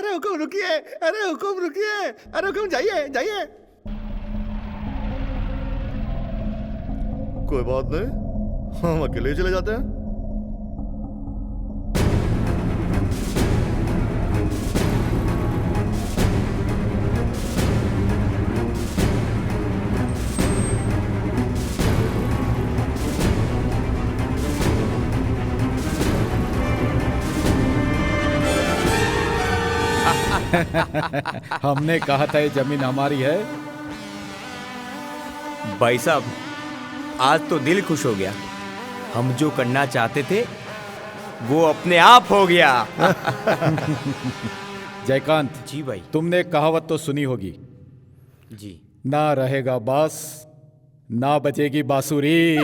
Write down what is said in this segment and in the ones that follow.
अरे हुकुम रुकिए, अरे हुकुम रुकिए, अरे हुकुम जाइए जाइए। कोई बात नहीं, हम अकेले ही चले जाते हैं। हमने कहा था ये जमीन हमारी है। भाई साहब, आज तो दिल खुश हो गया। हम जो करना चाहते थे वो अपने आप हो गया। जयकांत जी भाई। तुमने कहावत तो सुनी होगी, जी। ना रहेगा बास ना बजेगी बांसुरी।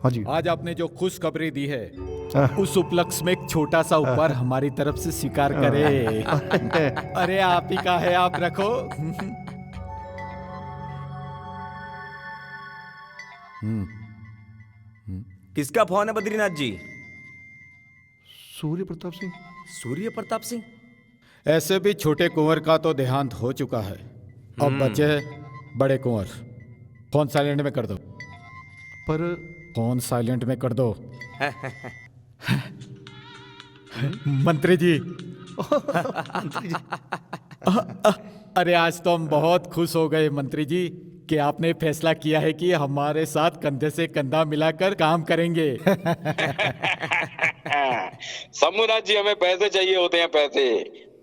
हाँ जी। आज आपने जो खुशखबरी दी है उस उपलक्ष्य में एक छोटा सा उपहार हमारी तरफ से स्वीकार करे। अरे आप ही का है, आप रखो। किसका फोन है बद्रीनाथ जी? सूर्य प्रताप सिंह। सूर्य प्रताप सिंह? ऐसे भी छोटे कुंवर का तो देहांत हो चुका है, अब बचे हैं बड़े कुंवर। फोन साइलेंट में कर दो। पर फोन साइलेंट में कर दो। मंत्री जी। अरे आज तो हम बहुत खुश हो गए मंत्री जी कि आपने फैसला किया है कि हमारे साथ कंधे से कंधा मिलाकर काम करेंगे। शंभुनाथ जी, हमें पैसे चाहिए होते हैं, पैसे।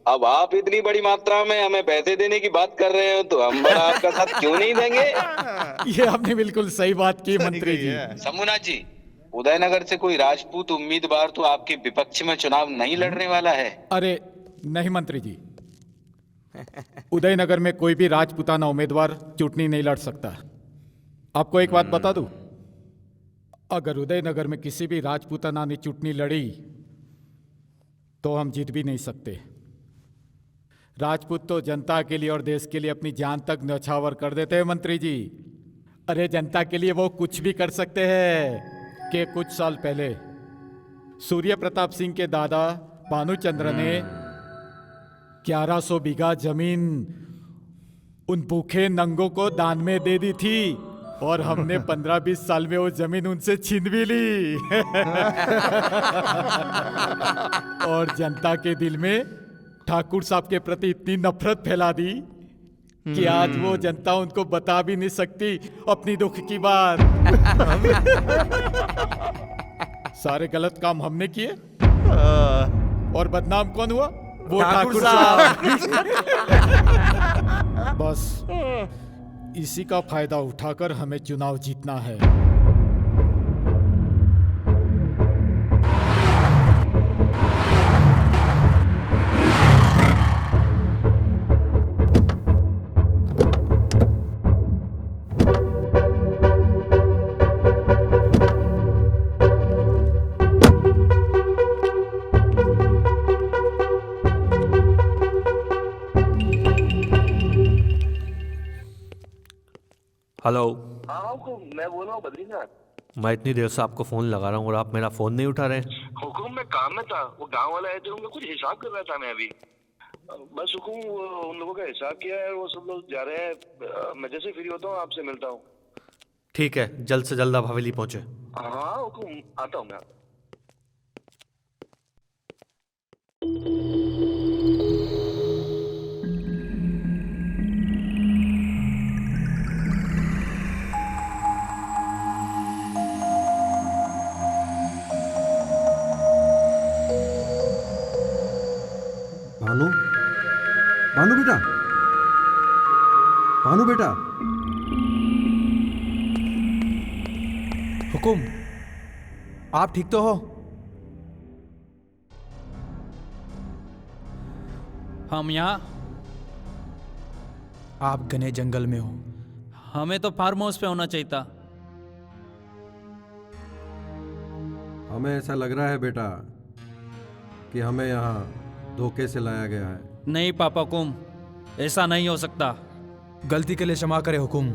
अब आप इतनी बड़ी मात्रा में हमें पैसे देने की बात कर रहे हो तो हम बड़ा आपका साथ क्यों नहीं देंगे? ये आपने बिल्कुल सही बात की मंत्री जी। शंभुनाथ जी, उदयनगर से कोई राजपूत उम्मीदवार तो आपके विपक्ष में चुनाव नहीं लड़ने वाला है? अरे नहीं मंत्री जी, उदयनगर में कोई भी राजपूताना उम्मीदवार चुटनी नहीं लड़ सकता। आपको एक बात बता दूं, अगर उदयनगर में किसी भी राजपूताना ने चुटनी लड़ी तो हम जीत भी नहीं सकते। राजपूत तो जनता के लिए और देश के लिए अपनी जान तक न्यौछावर कर देते हैं मंत्री जी। अरे जनता के लिए वो कुछ भी कर सकते हैं कि कुछ साल पहले सूर्य प्रताप सिंह के दादा भानुचंद्र ने 1100 बीघा जमीन उन भूखे नंगों को दान में दे दी थी और हमने 15-20 साल में वो जमीन उनसे छीन भी ली। और जनता के दिल में ठाकुर साहब के प्रति इतनी नफरत फैला दी कि आज वो जनता उनको बता भी नहीं सकती अपनी दुख की बात। सारे गलत काम हमने किए और बदनाम कौन हुआ? वो ठाकुर साहब। बस इसी का फायदा उठाकर हमें चुनाव जीतना है। हेलो। हाँ मैं बोल रहा हूँ बद्रीनाथ। मैं इतनी देर से आपको फ़ोन लगा रहा हूँ और आप मेरा फ़ोन नहीं उठा रहे। हुकुम में काम में था, वो गांव वाले आए थे, उनका कुछ हिसाब कर रहा था मैं अभी। बस हुकुम उन लोगों का हिसाब किया है, वो सब लोग जा रहे हैं। मैं जैसे फ्री होता हूँ आपसे मिलता हूँ। ठीक है, जल्द से जल्द आप हवेली पहुँचे। हाँ हुकुम, आता हूँ मैं। भानु, भानु बेटा, भानु बेटा। हुकुम, आप ठीक तो हो? हम यहाँ। आप घने जंगल में हो। हमें तो फार्म हाउस पे होना चाहिए था। हमें ऐसा लग रहा है बेटा कि हमें यहाँ धोखे से लाया गया है। नहीं पापा कुम, ऐसा नहीं हो सकता। गलती के लिए क्षमा करे हुकुम।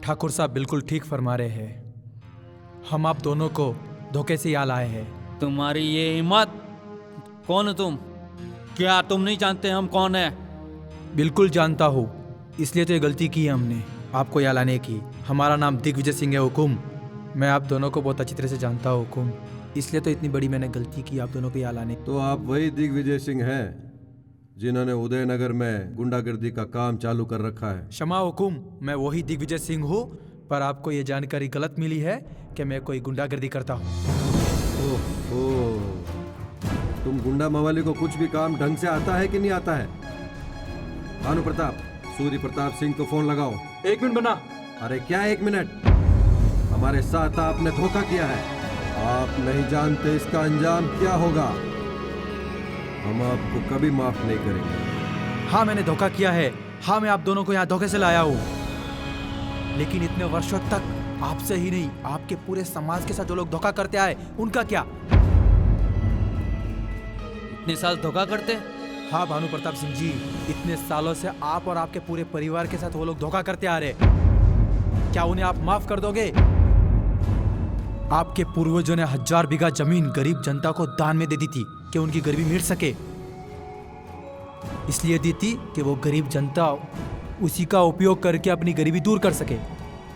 ठाकुर साहब बिल्कुल ठीक फरमा रहे हैं। हम आप दोनों को धोखे से यहाँ लाए हैं। तुम्हारी ये हिम्मत! कौन हो तुम? क्या तुम नहीं जानते हम कौन है? बिल्कुल जानता हूँ, इसलिए तो ये गलती की है हमने आपको यहाँ लाने की। हमारा नाम दिग्विजय सिंह है हुकुम। मैं आप दोनों को बहुत अच्छी तरह से जानता हूँ हुकुम, इसलिए तो इतनी बड़ी मैंने गलती की आप दोनों को यहाँ लाने की। तो आप वही दिग्विजय सिंह हैं जिन्होंने उदयनगर में गुंडागर्दी का काम चालू कर रखा है? क्षमा हुकुम, मैं वही दिग्विजय सिंह हूँ, पर आपको ये जानकारी गलत मिली है कि मैं कोई गुंडागर्दी करता हूँ। ओह, तुम गुंडा मवाली को कुछ भी काम ढंग से आता है कि नहीं आता है? भानु प्रताप, सूर्य प्रताप सिंह को फोन लगाओ। 1 मिनट बना। अरे क्या 1 मिनट? हमारे साथ आपने धोखा किया है, आप नहीं जानते इसका अंजाम क्या होगा। हम आपको कभी माफ नहीं करेंगे। हाँ मैंने धोखा किया है, हाँ मैं आप दोनों को यहाँ धोखे से लाया हूँ, लेकिन इतने वर्षों तक आपसे ही नहीं आपके पूरे समाज के साथ जो लोग धोखा करते आए उनका क्या? इतने साल धोखा करते? हाँ भानु प्रताप सिंह जी, इतने सालों से आप और आपके पूरे परिवार के साथ वो लोग धोखा करते आ रहे, क्या उन्हें आप माफ कर दोगे? आपके पूर्वजों ने 1000 बीघा जमीन गरीब जनता को दान में दे दी थी कि उनकी गरीबी मिट सके। इसलिए दी थी कि वो गरीब जनता उसी का उपयोग करके अपनी गरीबी दूर कर सके,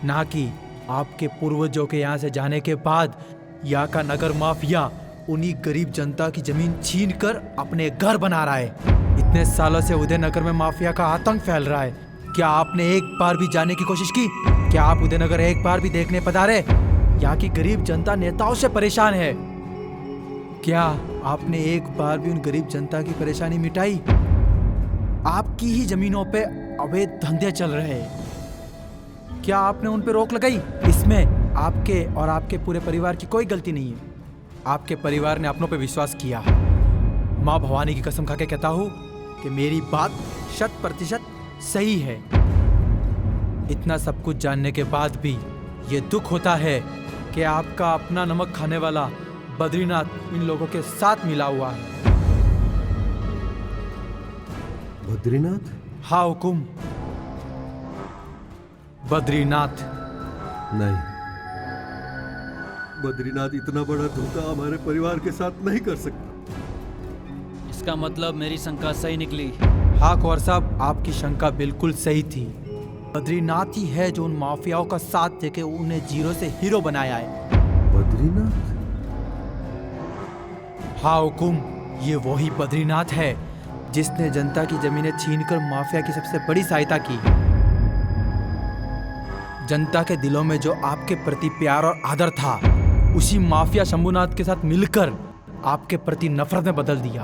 ना कि आपके पूर्वजों के यहाँ से जाने के बाद यहाँ का नगर माफिया उन्हीं गरीब जनता की जमीन छीन कर अपने घर बना रहा है। इतने सालों से उदयनगर में माफिया का आतंक फैल रहा है। क्या आपने एक बार भी जाने की कोशिश की? क्या आप उदयनगर एक बार भी देखने पधारे? यहाँ की गरीब जनता नेताओं से परेशान है। क्या आपने एक बार भी उन गरीब जनता की परेशानी मिटाई? आपकी ही जमीनों पे अवैध धंधे चल रहे हैं, क्या आपने उन पे रोक लगाई? इसमें आपके और आपके पूरे परिवार की कोई गलती नहीं है। आपके परिवार ने अपनों पे विश्वास किया। माँ भवानी की कसम खा के कहता हूँ कि मेरी बात 100% सही है। इतना सब कुछ जानने के बाद भी ये दुख होता है कि आपका अपना नमक खाने वाला बद्रीनाथ इन लोगों के साथ मिला हुआ है। बद्रीनाथ? हाँ हुकुम, बद्रीनाथ। नहीं, बद्रीनाथ इतना बड़ा धोखा हमारे परिवार के साथ नहीं कर सकता। इसका मतलब मेरी शंका सही निकली। हाँ कुंवर साहब, आपकी शंका बिल्कुल सही थी। बद्रीनाथ ही है जो उन माफियाओं का साथ देके उन्हें जीरो से हीरो बनाया है। बद्रीनाथ? हाँ हुकुम, ये वही बद्रीनाथ है जिसने जनता की जमीनें छीनकर माफिया की सबसे बड़ी सहायता की। जनता के दिलों में जो आपके प्रति प्यार और आदर था, उसी माफिया शंभुनाथ के साथ मिलकर आपके प्रति नफरत में बदल दिया।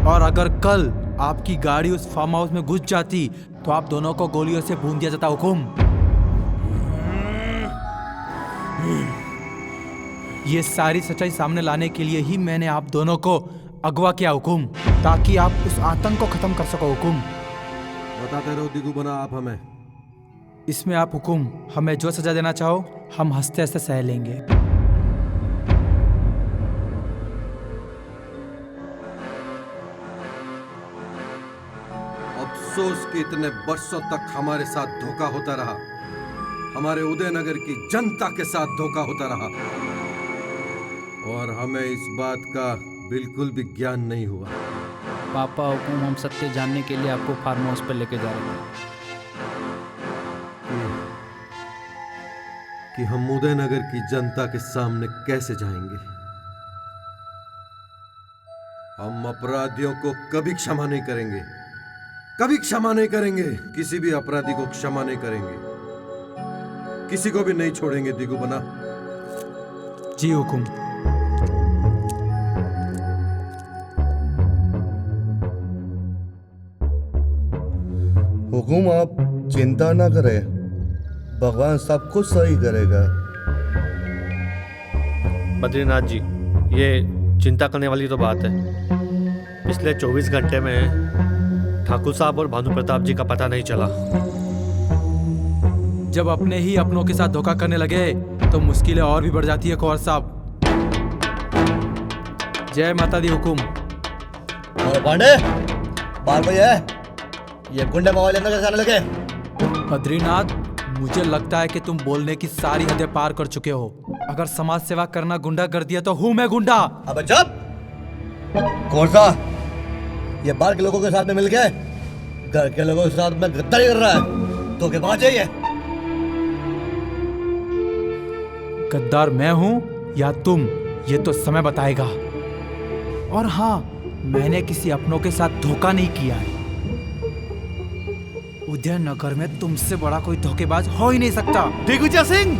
और अगर कल आपकी गाड़ी उस फार्म हाउस में घुस जाती तो आप दोनों को गोलियों से भून दिया जाता हुकुम। ये सारी सच्चाई सामने लाने के लिए ही मैंने आप दोनों को अगवा किया हुकुम, ताकि आप उस आतंक को खत्म कर सको हुकुम। बताते रहो दिगु बना आप हमें। इसमें आप हुकुम हमें जो सजा देना चाहो हम हंसते हंसते सह लेंगे। अफसोस कि इतने वर्षों तक हमारे साथ धोखा होता रहा, हमारे उदयनगर की जनता के साथ धोखा होता रहा, और हमें इस बात का बिल्कुल भी ज्ञान नहीं हुआ। पापा हुकुम, हम सत्य जानने के लिए आपको फार्म हाउस पर लेके जा रहे हैं कि हम उदयनगर की जनता के सामने कैसे जाएंगे। हम अपराधियों को कभी क्षमा नहीं करेंगे, कभी क्षमा नहीं करेंगे। किसी भी अपराधी को क्षमा नहीं करेंगे, किसी को भी नहीं छोड़ेंगे दिगु बना। जी हुकुम। हुकुम, आप चिंता ना करें, भगवान सब कुछ सही करेगा। बद्रीनाथ जी, ये चिंता करने वाली तो बात है। पिछले 24 घंटे में ठाकुर साहब और भानु प्रताप जी का पता नहीं चला। जब अपने ही अपनों के साथ धोखा करने लगे तो मुश्किलें और भी बढ़ जाती है कुंवर साहब। जय माता दी हुकुम। और पांडे, बाल भैया, ये गुंडे मवाली अंदर कैसे आने लगे? बद्रीनाथ, मुझे लगता है कि तुम बोलने की सारी हदें पार कर चुके हो। अगर समाज सेवा करना गुंडा कर दिया तो हूं मैं गुंडा। अबे जब कौन सा ये बाहर के लोगों के साथ में मिल गए घर के लोगों के साथ में गद्दारी कर रहा है तो क्या बात चाहिए? गद्दार मैं हूं या तुम, ये तो समय बताएगा। और हाँ, मैंने किसी अपनों के साथ धोखा नहीं किया है। उदयनगर में तुमसे बड़ा कोई धोखेबाज हो ही नहीं सकता। दिग्विजय सिंह,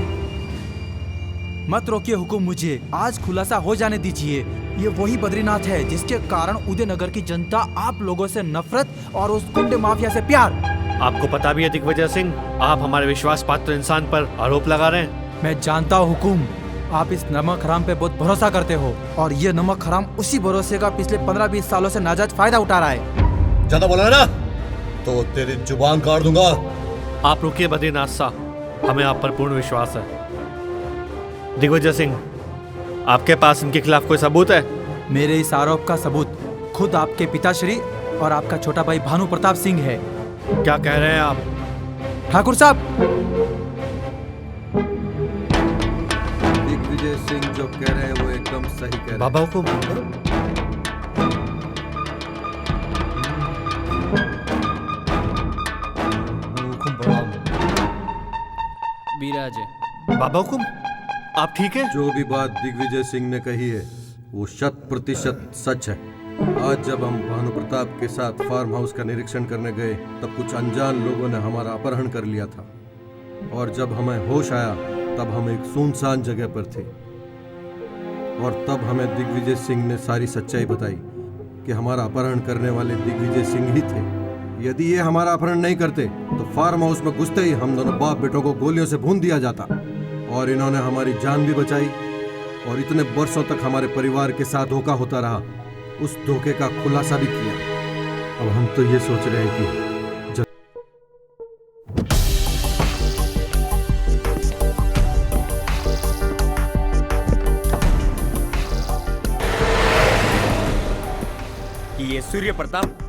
मत रोकिए हुकुम, मुझे आज खुलासा हो जाने दीजिए। ये वही बद्रीनाथ है जिसके कारण उदयनगर की जनता आप लोगों से नफरत और उस गुंडे माफिया से प्यार। आपको पता भी है दिग्विजय सिंह, आप हमारे विश्वास पात्र इंसान पर आरोप लगा रहे हैं। मैं जानता हूँ हुकुम, आप इस नमक हराम पे बहुत भरोसा करते हो और ये नमक हराम उसी भरोसे का पिछले 15-20 सालों से नाजायज फायदा उठा रहा है। ज्यादा बोला ना तो तेरी जुबान काट दूंगा। आप रुकिए बद्रीनाथ साहब, हमें आप पर पूर्ण विश्वास है। दिग्विजय सिंह, आपके पास इनके खिलाफ कोई सबूत है? मेरे इस आरोप का सबूत खुद आपके पिताश्री और आपका छोटा भाई भानु प्रताप सिंह है। क्या कह रहे हैं आप? ठाकुर साहब, दिग्विजय सिंह जो कह रहे हैं वो एकदम सही कह रहे हैं। बाबा हुकुम, विराजे। बाबा हुकुम, आप ठीक है? जो भी बात दिग्विजय सिंह ने कही है वो 100% सच है। आज जब हम भानु प्रताप के साथ फार्म हाउस का निरीक्षण करने गए तब कुछ अनजान लोगों ने हमारा अपहरण कर लिया था और जब हमें होश आया तब हम एक सुनसान जगह पर थे और तब हमें दिग्विजय सिंह ने सारी सच्चाई बताई कि हमारा अपहरण करने वाले दिग्विजय सिंह ही थे। यदि ये हमारा अपहरण नहीं करते तो फार्म हाउस में घुसते ही हम दोनों बाप बेटों को गोलियों से भून दिया जाता और इन्होंने हमारी जान भी बचाई और इतने वर्षों तक हमारे परिवार के साथ धोखा होता रहा, उस धोखे का खुलासा भी किया। अब हम तो ये सोच रहे हैं कि ये सूर्य प्रताप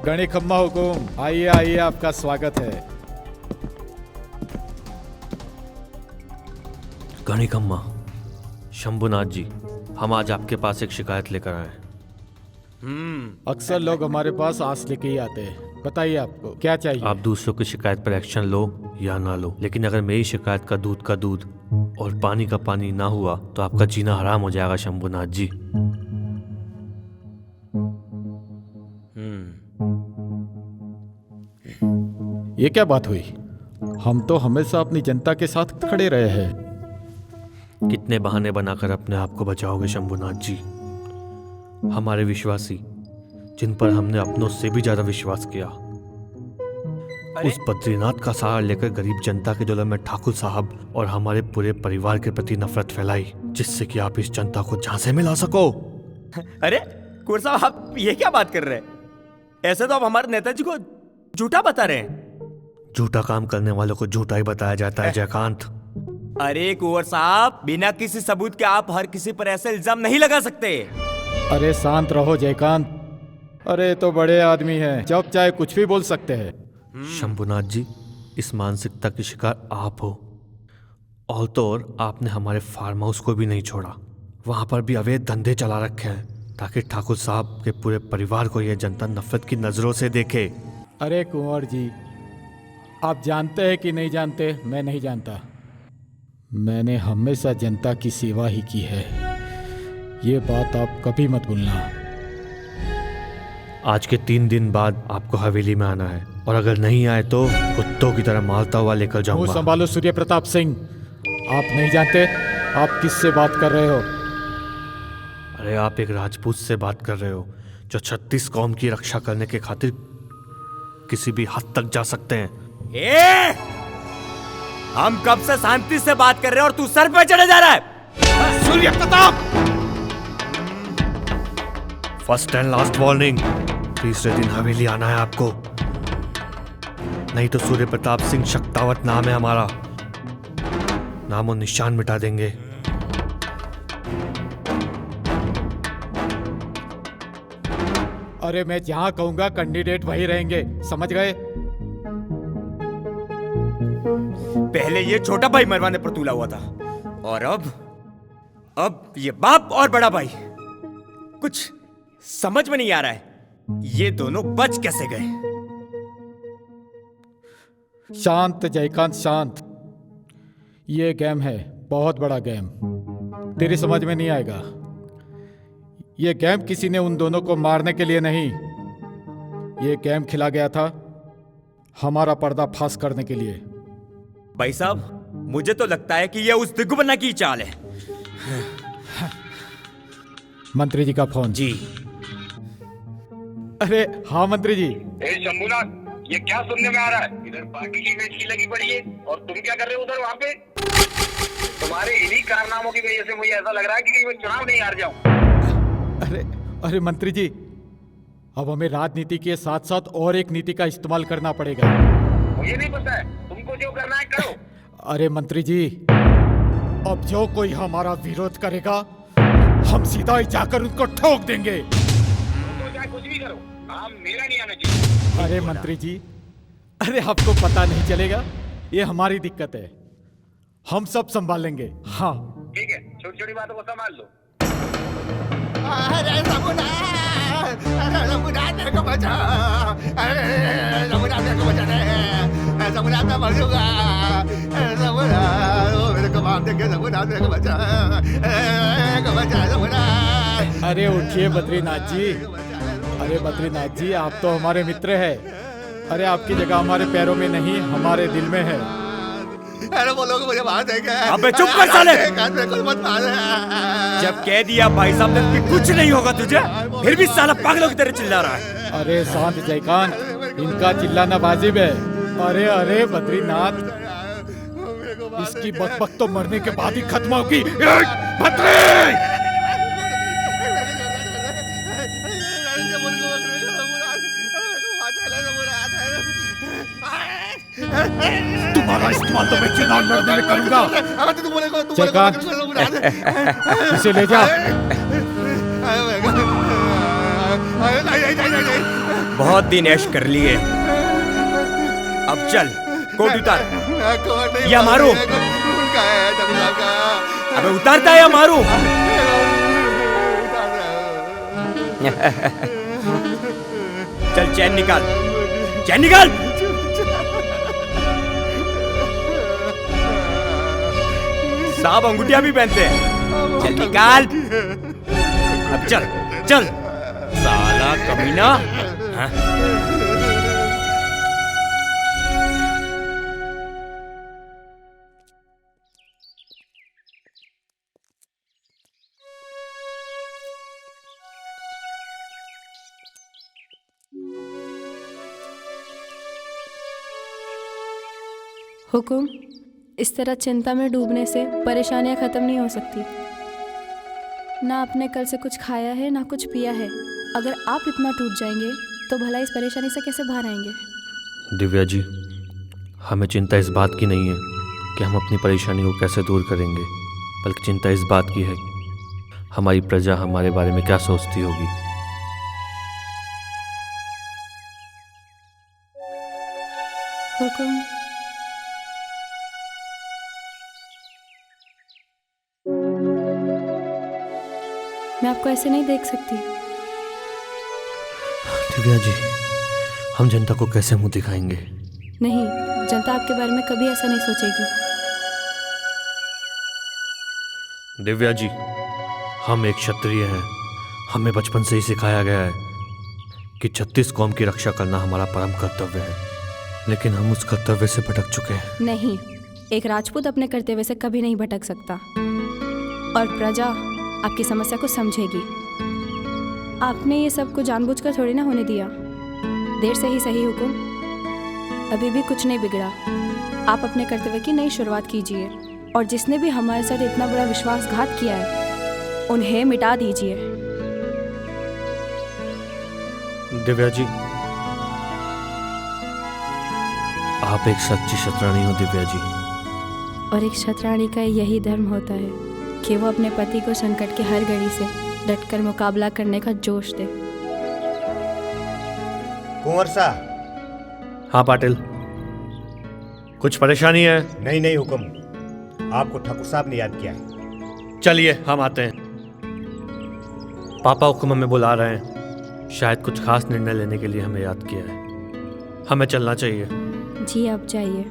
गणी खम्मा हुकुम, आइए आइए, आपका स्वागत है। गणिकम्मा, शंभुनाथ जी, हम आज आपके पास एक शिकायत लेकर आए हैं। अक्सर लोग हमारे पास आस लेके ही आते हैं। बताइए आपको क्या चाहिए? आप दूसरों की शिकायत पर एक्शन लो या ना लो, लेकिन अगर मेरी शिकायत का दूध और पानी का पानी ना हुआ तो आपका जीना हराम हो जाएगा शंभुनाथ जी। ये क्या बात हुई? हम तो हमेशा अपनी जनता के साथ खड़े रहे हैं। कितने बहाने बनाकर अपने आप को बचाओगे शंभुनाथ जी? हमारे विश्वासी, जिन पर हमने अपनों से भी ज्यादा विश्वास किया, उस बद्रीनाथ का सहारा लेकर गरीब जनता के दिलों में ठाकुर साहब और हमारे पूरे परिवार के प्रति नफरत फैलाई, जिससे कि आप इस जनता को झांसे में ला सको। अरे कुंवर साहब, आप ये क्या बात कर रहे हैं? ऐसे तो आप हमारे नेताजी को झूठा बता रहे हैं। झूठा काम करने वालों को झूठा ही बताया जाता है जयकांत। अरे कुंवर साहब, बिना किसी सबूत के आप हर किसी पर ऐसे इल्जाम नहीं लगा सकते। अरे शांत रहो जयकांत, अरे तो बड़े आदमी हैं, जब चाहे कुछ भी बोल सकते हैं। शंभुनाथ जी, इस मानसिकता की शिकार आप हो। और तो और आपने हमारे फार्म हाउस को भी नहीं छोड़ा, वहां पर भी अवैध धंधे चला रखे हैं ताकि ठाकुर साहब के पूरे परिवार को यह जनता नफरत की नजरों से देखे। अरे कुंवर जी, आप जानते हैं कि नहीं जानते, मैं नहीं जानता। मैंने हमेशा जनता की सेवा ही की है, ये बात आप कभी मत भूलना। आज के 3 दिन बाद आपको हवेली में आना है और अगर नहीं आए तो कुत्तों की तरह मारता हुआ लेकर मुंह जाऊंगा। संभालो सूर्य प्रताप सिंह, आप नहीं जानते आप किससे बात कर रहे हो। अरे आप एक राजपूत से बात कर रहे हो जो 36 कौम की रक्षा करने के खातिर किसी भी हद तक जा सकते हैं। हम कब से शांति से बात कर रहे हैं और तू सर पे चढ़े जा रहा है। Surya Pratap, first and last warning, तीसरे दिन हवेली आना है आपको, नहीं तो सूर्य प्रताप सिंह शक्तावत नाम है हमारा, नामो निशान मिटा देंगे। अरे मैं जहां कहूंगा कैंडिडेट वही रहेंगे, समझ गए? पहले ये छोटा भाई मरवाने पर तुला हुआ था और अब ये बाप और बड़ा भाई। कुछ समझ में नहीं आ रहा है ये दोनों बच कैसे गए। शांत जयकांत शांत, ये गेम है बहुत बड़ा गेम, तेरी समझ में नहीं आएगा। ये गेम किसी ने उन दोनों को मारने के लिए नहीं, ये गेम खिला गया था हमारा पर्दा फाश करने के लिए। भाई साहब मुझे तो लगता है कि ये उस दिग्गुबन्ना की चाल है। मंत्री जी का फोन। जी। अरे हाँ मंत्री जी। शंभूनाथ, ये क्या सुनने में आ रहा है? इधर पार्टी की बेचकी लगी पड़ी है और तुम क्या कर रहे हो उधर वहाँ पे? तुम्हारे इन्हीं कारनामों की वजह से मुझे ऐसा लग रहा है कि मैं चुनाव नहीं हार जाऊं। अरे मंत्री जी, अब हमें राजनीति के साथ साथ और एक नीति का इस्तेमाल करना पड़ेगा। मुझे नहीं पता है, तुमको जो करना है करो। अरे मंत्री जी, अब जो कोई हमारा विरोध करेगा हम सीधा ही जाकर उनको ठोक देंगे। तो चाहे कुछ भी करो, काम मेरा नहीं आना चाहिए। अरे मंत्री जी, अरे आपको पता नहीं चलेगा, ये हमारी दिक्कत है, हम सब संभाल लेंगे। हाँ ठीक है, छोटी छोटी बातों को संभाल लो। अरे समुदाय मेरे को बचा, अरे समुदाय मेरे को बचा दे, समुदाय मैं मर जाऊंगा, समुदाय मेरे को मार देंगे, समुदाय मेरे को बचा, समुदाय। अरे उठिए बद्रीनाथ जी, अरे बद्रीनाथ जी आप तो हमारे मित्र हैं। अरे आपकी जगह हमारे पैरों में नहीं हमारे दिल में है। अरे वो लोग मुझे मार देंगे। अबे चुप कर साले। मत मार। जब कह दिया भाई साहब ने कि कुछ नहीं होगा तुझे, फिर भी साला पागलों की तरह चिल्ला रहा है। अरे शांत जयकांत, इनका चिल्लाना वाजिब है। अरे अरे बद्रीनाथ, इसकी बकबक तो मरने के बाद ही खत्म होगी। बद्री! तुम्हारा इस्तेमाल तो मैं चुनाव लड़ने में करूंगा। जयकांत, इसे ले जा। बहुत दिन ऐश कर लिए, अब चल कोट उतार या मारो। अबे उतारता है या मारू? चल चैन निकाल, चैन निकाल। साहब अंगूठिया भी पहनते हैं, चल निकाल। अब चल चल साला कमीना। हाँ? हुकुम, इस तरह चिंता में डूबने से परेशानियां खत्म नहीं हो सकती। ना आपने कल से कुछ खाया है ना कुछ पिया है। अगर आप इतना टूट जाएंगे तो भला इस परेशानी से कैसे बाहर आएंगे? दिव्या जी, हमें चिंता इस बात की नहीं है कि हम अपनी परेशानी को कैसे दूर करेंगे, बल्कि चिंता इस बात की है हमारी प्रजा हमारे बारे में क्या सोचती होगी। हुकुम, मैं आपको ऐसे नहीं देख सकती। दिव्या जी, हम जनता को कैसे मुंह दिखाएंगे? नहीं, जनता आपके बारे में कभी ऐसा नहीं सोचेगी। दिव्या जी, हम एक क्षत्रिय हैं। हमें बचपन से ही सिखाया गया है कि 36 कौम की रक्षा करना हमारा परम कर्तव्य है, लेकिन हम उस कर्तव्य से भटक चुके हैं। नहीं, एक राजपूत अपने कर्तव्य से कभी नहीं भटक सकता और प्रजा आपकी समस्या को समझेगी। आपने ये सब कुछ जानबूझकर थोड़ी ना होने दिया। देर से ही सही हुकुम, अभी भी कुछ नहीं बिगड़ा। आप अपने कर्तव्य की नई शुरुआत कीजिए और जिसने भी हमारे साथ इतना बड़ा विश्वासघात किया है उन्हें मिटा दीजिए। दिव्या जी, आप एक सच्ची क्षत्राणी हो दिव्या जी। और एक क्षत्राणी का यही धर्म होता है कि वो अपने पति को संकट के हर घड़ी से डटकर मुकाबला करने का जोश दे। कुंवर साहब। हाँ पाटिल, कुछ परेशानी है? नहीं नहीं हुक्म, आपको ठाकुर साहब ने याद किया है। चलिए हम आते हैं। पापा हुक्म हमें बुला रहे हैं, शायद कुछ खास निर्णय लेने के लिए हमें याद किया है। हमें चलना चाहिए। जी आप जाइए।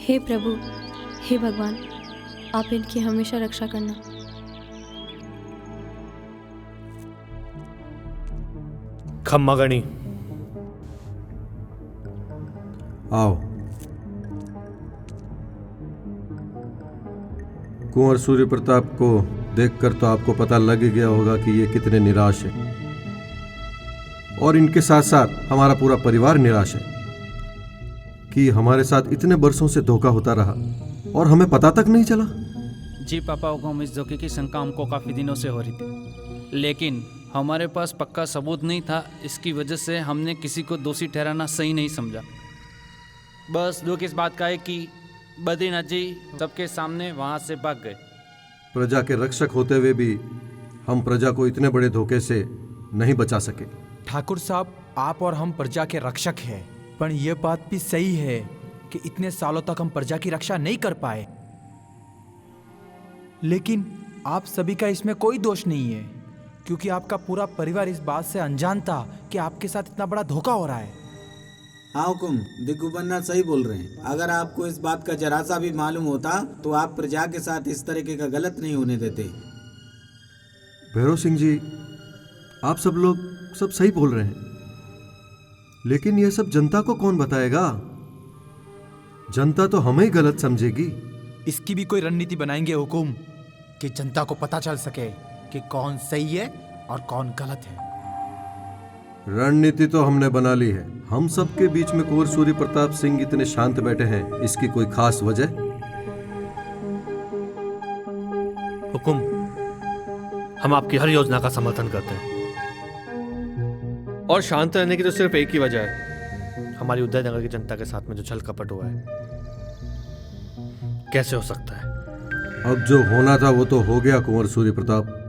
हे प्रभु, हे भगवान, आप इनकी हमेशा रक्षा करना। खम्मागणी, आओ। कुंवर सूर्य प्रताप को देखकर तो आपको पता लग ही गया होगा कि ये कितने निराश हैं, और इनके साथ साथ हमारा पूरा परिवार निराश है कि हमारे साथ इतने बरसों से धोखा होता रहा और हमें पता तक नहीं चला। जी पापा हुक्म, इस धोखे की शंका हमको काफ़ी दिनों से हो रही थी, लेकिन हमारे पास पक्का सबूत नहीं था। इसकी वजह से हमने किसी को दोषी ठहराना सही नहीं समझा। बस दुख इस बात का है कि बद्रीनाथ जी सबके सामने वहाँ से भाग गए। प्रजा के रक्षक होते हुए भी हम प्रजा को इतने बड़े धोखे से नहीं बचा सके। ठाकुर साहब, आप और हम प्रजा के रक्षक हैं, पर यह बात भी सही है कि इतने सालों तक हम प्रजा की रक्षा नहीं कर पाए। लेकिन आप सभी का इसमें कोई दोष नहीं है, क्योंकि आपका पूरा परिवार इस बात से अनजान था कि आपके साथ इतना बड़ा धोखा हो रहा है। हाँ हुकुम, दिग्गुबन्ना सही बोल रहे हैं। अगर आपको इस बात का जरा सा भी मालूम होता तो आप प्रजा के साथ इस तरीके का गलत नहीं होने देते। भैरव सिंह जी, आप सब लोग सब सही बोल रहे हैं, लेकिन यह सब जनता को कौन बताएगा? जनता तो हमें ही गलत समझेगी। इसकी भी कोई रणनीति बनाएंगे हुकुम, कि जनता को पता चल सके कि कौन सही है और कौन गलत है। रणनीति तो हमने बना ली है। हम सबके बीच में कुंवर सूर्य प्रताप सिंह इतने शांत बैठे हैं, इसकी कोई खास वजह? हुकुम, हम आपकी हर योजना का समर्थन करते हैं, और शांत रहने की तो सिर्फ एक ही वजह है, हमारी उदयनगर की जनता के साथ में जो छल कपट हुआ है। कैसे हो सकता है? अब जो होना था वो तो हो गया कुंवर सूर्य प्रताप।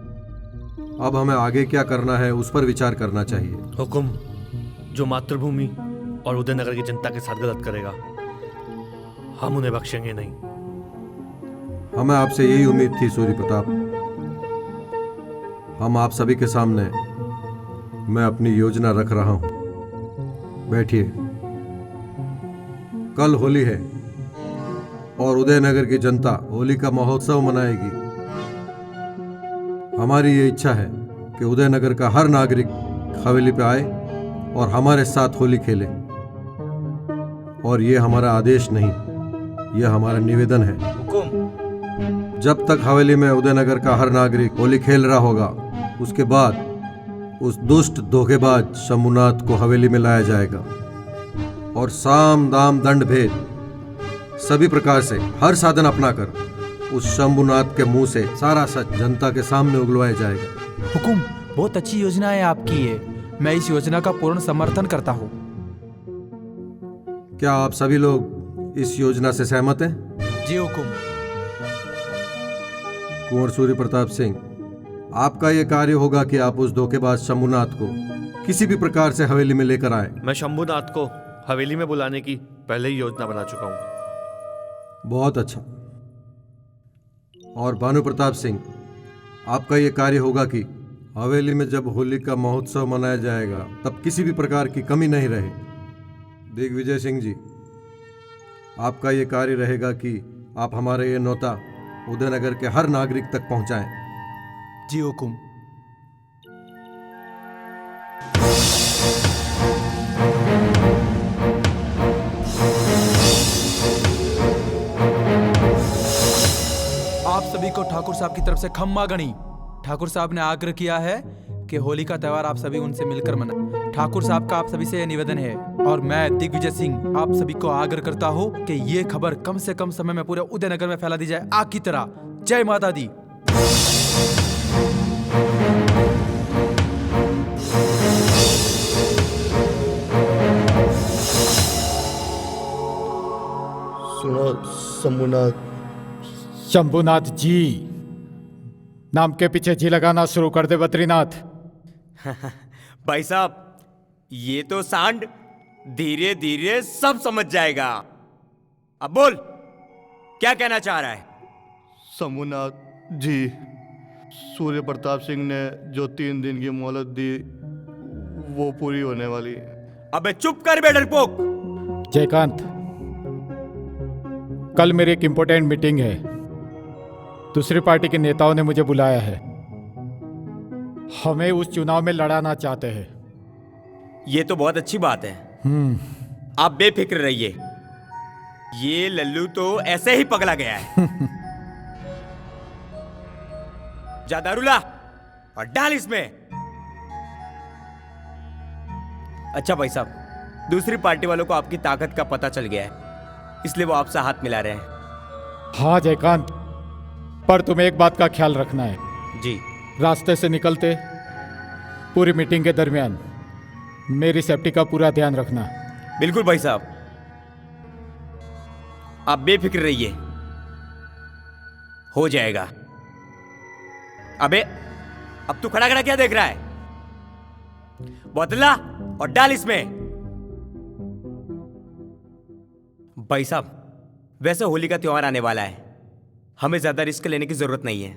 अब हमें आगे क्या करना है उस पर विचार करना चाहिए। हुकुम, जो मातृभूमि और उदयनगर की जनता के साथ गलत करेगा, हम उन्हें बख्शेंगे नहीं। हमें आपसे यही उम्मीद थी सूर्य प्रताप। हम आप सभी के सामने मैं अपनी योजना रख रहा हूं। बैठिए। कल होली है और उदयनगर की जनता होली का महोत्सव मनाएगी। हमारी ये इच्छा है कि उदयनगर का हर नागरिक हवेली पे आए और हमारे साथ होली खेले। और ये हमारा आदेश नहीं, यह हमारा निवेदन है। हुकुम। जब तक हवेली में उदयनगर का हर नागरिक होली खेल रहा होगा, उसके बाद उस दुष्ट धोखेबाज शंभुनाथ को हवेली में लाया जाएगा और साम दाम दंड भेद सभी प्रकार से हर साधन अपनाकर उस शंभुनाथ के मुंह से सारा सच जनता के सामने उगलवाया जाएगा। हुकुम, बहुत अच्छी योजना है आपकी ये। मैं इस योजना का पूर्ण समर्थन करता हूँ। क्या आप सभी लोग इस योजना से सहमत हैं? जी हुकुम। कुंवर सूर्य प्रताप सिंह, आपका यह कार्य होगा कि आप उस धोखेबाज शंभुनाथ को किसी भी प्रकार से हवेली में लेकर आए। मैं शंभुनाथ को हवेली में बुलाने की पहले ही योजना बना चुका हूँ। बहुत अच्छा। और भानु प्रताप सिंह, आपका यह कार्य होगा कि हवेली में जब होली का महोत्सव मनाया जाएगा तब किसी भी प्रकार की कमी नहीं रहे। दिग्विजय सिंह जी, आपका यह कार्य रहेगा कि आप हमारे ये न्योता उदयनगर के हर नागरिक तक पहुंचाएं। जी हुकुम। आप सभी को ठाकुर साहब की तरफ से खम्मा गणी। ठाकुर साहब ने आग्रह किया है कि होली का त्यौहार आप सभी उनसे मिलकर मनाएं। ठाकुर साहब का आप सभी से यह निवेदन है, और मैं दिग्विजय सिंह आप सभी को आग्रह करता हूं कि ये खबर कम से कम समय में पूरे उदयनगर में फैला दी जाए, आग की तरह। जय माता दी। सुनो शंभुनाथ। शंभुनाथ जी, नाम के पीछे जी लगाना शुरू कर दे बद्रीनाथ। भाई साहब, ये तो सांड धीरे धीरे सब समझ जाएगा। अब बोल, क्या कहना चाह रहा है? शंभुनाथ जी, सूर्य प्रताप सिंह ने जो 3 दिन की मोहलत दी वो पूरी होने वाली है। अबे चुप कर बे डरपोक। जयकांत, कल मेरी एक इंपॉर्टेंट मीटिंग है। दूसरी पार्टी के नेताओं ने मुझे बुलाया है। हमें उस चुनाव में लड़ाना चाहते हैं। ये तो बहुत अच्छी बात है। आप बेफिक्र रहिए, ये लल्लू तो ऐसे ही पगला गया है। जा दारू ला और डाल इसमें। अच्छा भाई साहब, दूसरी पार्टी वालों को आपकी ताकत का पता चल गया है, इसलिए वो आपसे हाथ मिला रहे हैं। हाँ जयकांत, पर तुम्हें एक बात का ख्याल रखना है। जी। रास्ते से निकलते पूरी मीटिंग के दरमियान मेरी सेफ्टी का पूरा ध्यान रखना। बिल्कुल भाई साहब, आप बेफिक्र रहिए, हो जाएगा। अबे अब तू खड़ा खड़ा क्या देख रहा है? बोतल ला और डाल इसमें। भाई साहब, वैसे होली का त्योहार आने वाला है, हमें ज्यादा रिस्क लेने की जरूरत नहीं है।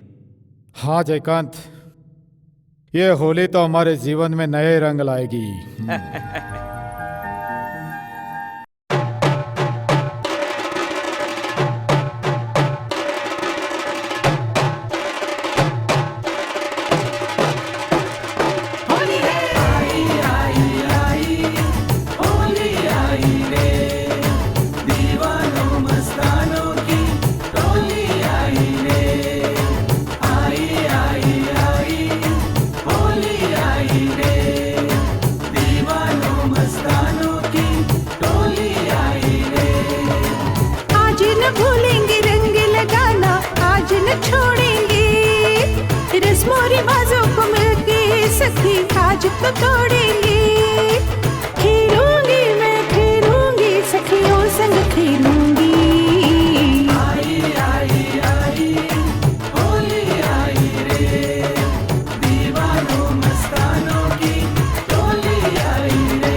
हाँ जयकांत, ये होली तो हमारे जीवन में नए रंग लाएगी। तो तोड़ेंगे, खेलूंगी मैं, खेलूंगी सखियों संग खेलूंगी। आई आई आई होली आई रे, दीवानों मस्तानों की टोली आई रे।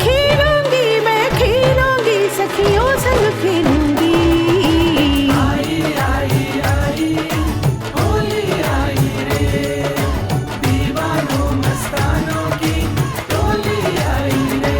खेलूंगी मैं, खेलूंगी सखियों संग खेलूंगी। आई आई आई होली आई रे, दीवानों मस्तानों की टोली आई रे।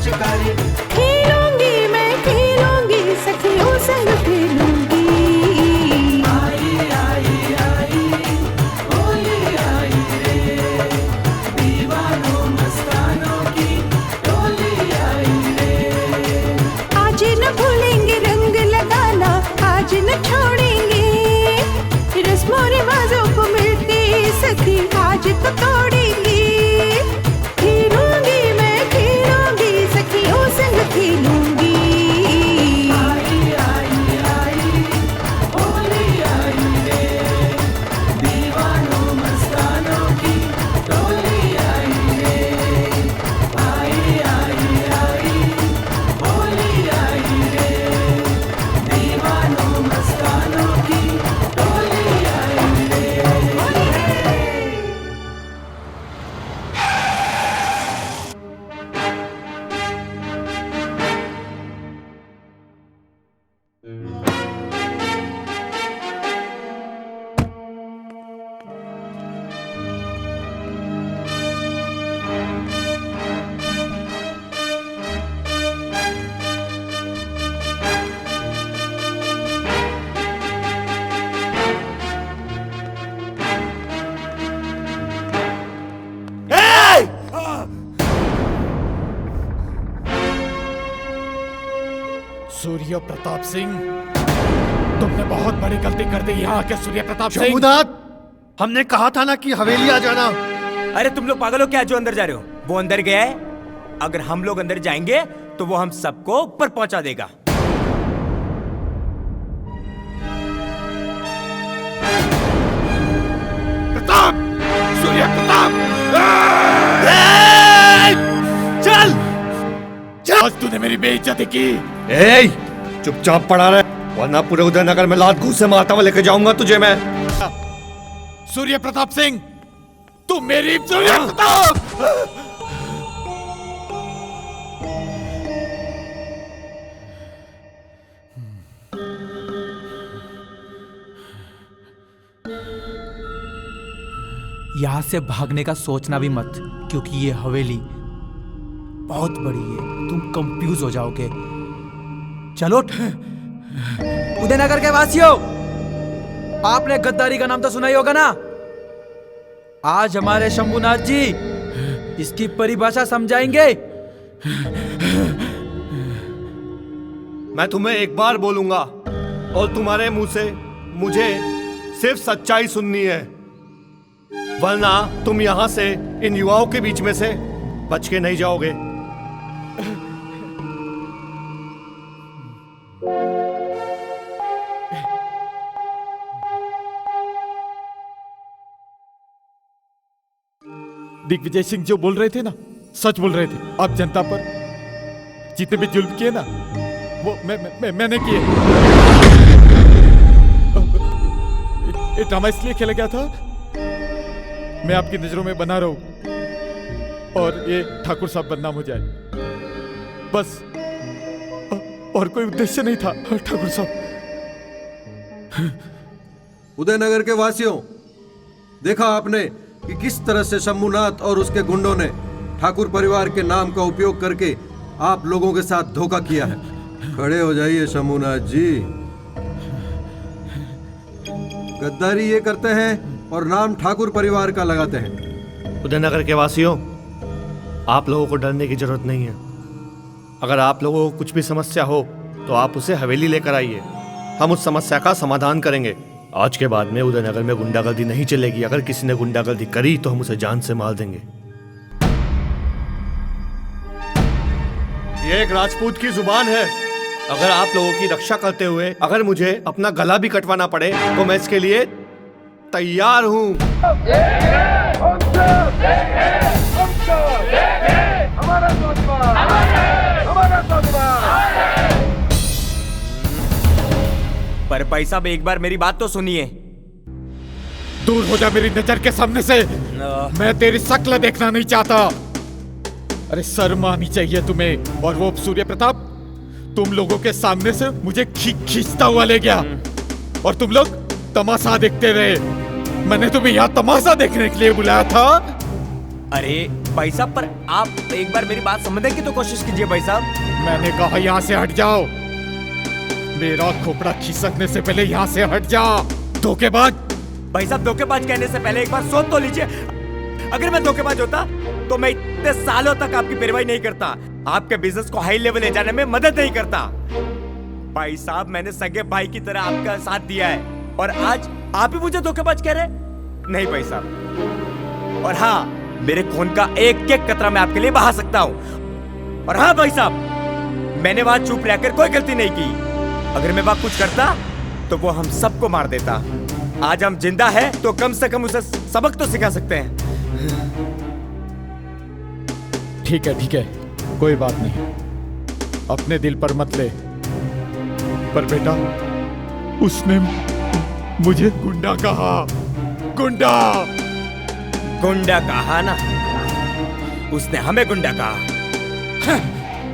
पिचकारी। खेलूंगी मैं खेलूंगी सखियों संग खेलूंगी। आई आई आई होली आई रे, दीवानों मस्तानों की टोली आई रे। आज न भूलेंगे रंग लगाना, आज न छोड़ेंगे रस्मों रिवाजों को मिलके सखी आज तो तोड़ेंगे। खेलूंगी मैं खेलूंगी सखियों संग खेलूंगी। आई आई आई होली आई रे, दीवानों मस्तानों की टोली आई रे। आई आई आई होली आई रे, दीवानों मस्तानों की टोली आई रे। सूर्य प्रताप सिंह, तुमने बहुत बड़ी गलती कर दी यहाँ के सूर्य प्रताप सिंह। शंभुनाथ, हमने कहा था ना कि हवेली आ जाना। अरे तुम लोग पागल हो क्या जो अंदर जा रहे हो? वो अंदर गया है, अगर हम लोग अंदर जाएंगे तो वो हम सबको ऊपर पहुंचा देगा। प्रताप, सूर्य प्रताप, चल आज तूने मेरी बेइज्जती की। ए, चुपचाप पड़ा रहे, वरना पूरे उदयनगर में लात घूस से मारता हुआ लेके जाऊंगा तुझे मैं। सूर्य प्रताप सिंह, तू मेरी सूर्य प्रताप। यहाँ से भागने का सोचना भी मत, क्योंकि ये हवेली बहुत बड़ी है, तुम कंफ्यूज हो जाओगे। चलो। उदयनगर के वासियों, आपने गद्दारी का नाम तो सुना ही होगा ना। आज हमारे शंभुनाथ जी इसकी परिभाषा समझाएंगे। मैं तुम्हें एक बार बोलूंगा और तुम्हारे मुंह से मुझे सिर्फ सच्चाई सुननी है, वरना तुम यहां से इन युवाओं के बीच में से बच के नहीं जाओगे। दिग्विजय सिंह जो बोल रहे थे ना, सच बोल रहे थे। आप जनता पर जितने भी जुल्म किए ना, वो मैंने किए। ये ड्रामा इसलिए खेला गया था मैं आपकी नजरों में बना रहूं और ये ठाकुर साहब बदनाम हो जाए, बस। और कोई उद्देश्य नहीं था ठाकुर साहब। उदयनगर के वासियों, देखा आपने कि किस तरह से शंभुनाथ और उसके गुंडों ने ठाकुर परिवार के नाम का उपयोग करके आप लोगों के साथ धोखा किया है। खड़े हो जाइए शंभुनाथ जी। गद्दारी ये करते हैं और नाम ठाकुर परिवार का लगाते हैं। उदयनगर के वासियों, आप लोगों को डरने की जरूरत नहीं है। अगर आप लोगों को कुछ भी समस्या हो तो आप उसे हवेली लेकर आइए, हम उस समस्या का समाधान करेंगे। आज के बाद में उदयनगर में गुंडागर्दी नहीं चलेगी। अगर किसी ने गुंडागर्दी करी तो हम उसे जान से मार देंगे। ये एक राजपूत की जुबान है। अगर आप लोगों की रक्षा करते हुए अगर मुझे अपना गला भी कटवाना पड़े तो मैं इसके लिए तैयार हूँ। पर भाई साहब, एक बार मेरी बात तो सुनिए। दूर हो जा मेरी नजर के सामने से। मैं तेरी शक्ल देखना नहीं चाहता। अरे शर्म आनी चाहिए तुम्हें। और वो सूर्य प्रताप तुम लोगों के सामने से मुझे खींचता हुआ ले गया और तुम लोग तमाशा देखते रहे। मैंने तुम्हें यहाँ तमाशा देखने के लिए बुलाया था। अरे भाई साहब पर आप एक बार मेरी बात समझने की तो कोशिश कीजिए भाई साहब। मैंने कहा यहाँ से हट जाओ। मेरा खोपड़ा खिसकने से पहले यहाँ से हट जाओ। धोखेबाज। भाई साहब धोखेबाज कहने से पहले एक बार सोच तो लीजिए। अगर मैं धोखेबाज होता तो मैं इतने सालों तक आपकी पैरवी नहीं करता, आपके बिजनेस को हाई लेवल ले जाने में मदद नहीं करता। भाई साहब मैंने सगे भाई की तरह आपका साथ दिया है और आज आप ही मुझे धोखेबाज कह रहे? नहीं भाई साहब। और हाँ, मेरे खून का एक एक कतरा मैं आपके लिए बहा सकता हूँ। और हाँ भाई साहब, मैंने वहां चुप रहकर कोई गलती नहीं की। अगर मैं वहां कुछ करता तो वो हम सबको मार देता। आज हम जिंदा है तो कम से कम उसे सबक तो सिखा सकते हैं। ठीक है, कोई बात नहीं, अपने दिल पर मत ले। पर बेटा, उसने मुझे गुंडा कहा। गुंडा कहा ना? उसने हमें गुंडा कहा।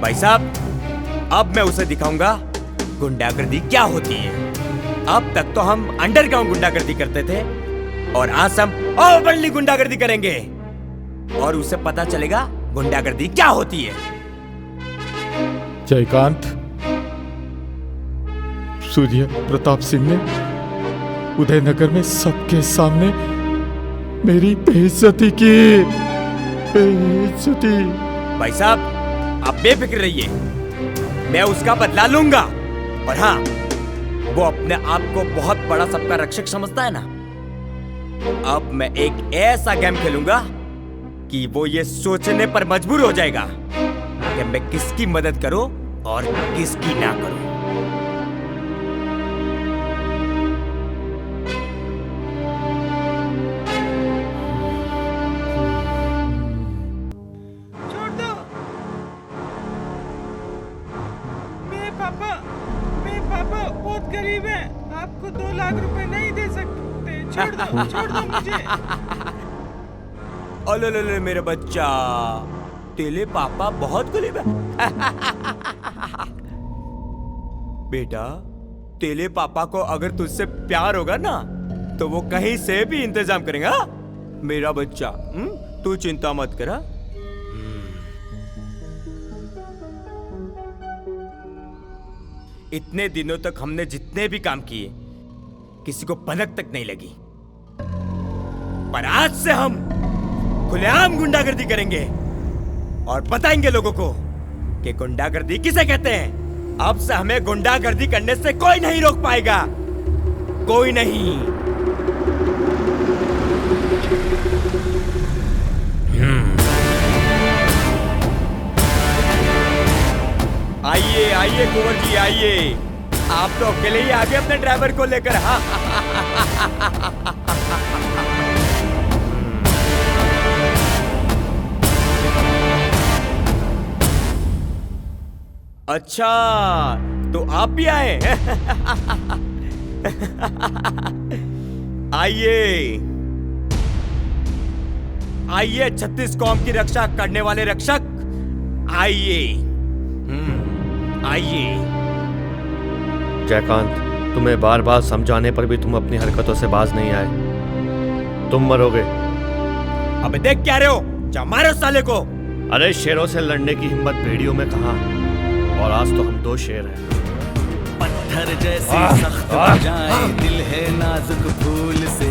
भाई साहब, अब मैं उसे दिखाऊंगा गुंडागर्दी क्या होती है। अब तक तो हम अंडरग्राउंड गुंडागर्दी करते थे और आज हम ओपनली गुंडागर्दी करेंगे और उसे पता चलेगा गुंडागर्दी क्या होती है। जयकांत, सूर्य प्रताप सिंह ने उदयनगर में सबके सामने मेरी बेइज्जती की। बेइज्जती। भाई साहब, आप बेफिक्र रहिए, मैं उसका बदला लूंगा। और हाँ, वो अपने आप को बहुत बड़ा सबका रक्षक समझता है ना। अब मैं एक ऐसा गेम खेलूंगा कि वो ये सोचने पर मजबूर हो जाएगा कि मैं किसकी मदद करूं और किसकी ना करूं। छोड़ दो। मेरे पापा बहुत गरीब हैं, आपको 2 लाख रुपए नहीं दे सकते। छोड़ दो मुझे। ओले मेरे बच्चा, तेरे पापा बहुत गरीब है। बेटा, तेरे पापा को अगर तुझसे प्यार होगा ना तो वो कहीं से भी इंतजाम करेगा। मेरा बच्चा, तू चिंता मत करा। इतने दिनों तक हमने जितने भी काम किए, किसी को भनक तक नहीं लगी। पर आज से हम खुलेआम गुंडागर्दी करेंगे और बताएंगे लोगों को कि गुंडागर्दी किसे कहते हैं। अब से हमें गुंडागर्दी करने से कोई नहीं रोक पाएगा, कोई नहीं। आइए आइए कुंवर जी, आइए। आप तो अकेले ही आगे अपने ड्राइवर को लेकर। अच्छा, तो आप भी आए? आइए आइए, 36 कौम की रक्षा करने वाले रक्षक, आइए आइए। जयकांत, तुम्हें बार बार समझाने पर भी तुम अपनी हरकतों से बाज नहीं आए। तुम मरोगे। अबे देख क्या रहे हो, जा मारो साले को। अरे शेरों से लड़ने की हिम्मत भेड़ियों में कहाँ, और आज तो हम 2 शेर हैं। पत्थर जैसे सख्त भुजाएं, दिल है नाजुक फूल से।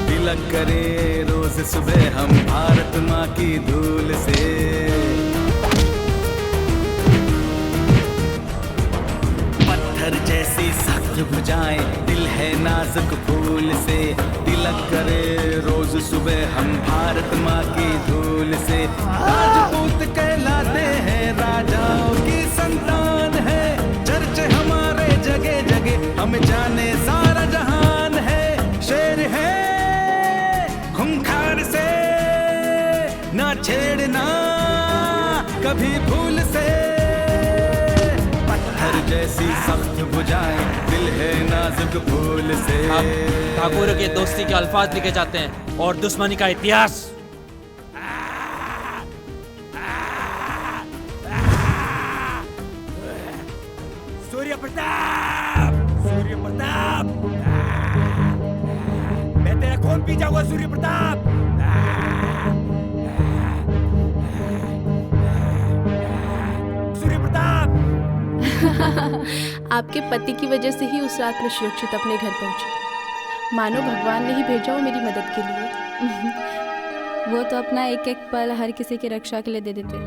तिलक करे रोज सुबह हम भारत माँ की धूल से। पत्थर जैसी सख्त भुजाएं, दिल है नाजुक फूल से। तिलक करे रोज सुबह हम भारत माँ की धूल से। राजपूत कहलाते हैं, राजाओं की संतान है। चर्चे हमारे जगह जगह, हम जाने सारा जहान है। शेर है खूंखार से, ना छेड़ना कभी भूल से। पत्थर जैसी सख्त भुजाएं, दिल है नाजुक फूल से। ठाकुर के दोस्ती के अल्फाज लिखे जाते हैं और दुश्मनी का इतिहास। सूर्य प्रताप, सूर्य प्रताप। पी जाऊंगा सूर्य प्रताप। सूर्य प्रताप। आपके पति की वजह से ही उस रात में सुरक्षित अपने घर पहुंची। मानो भगवान ने ही भेजा हो मेरी मदद के लिए। वो तो अपना एक एक पल हर किसी की रक्षा के लिए दे देते।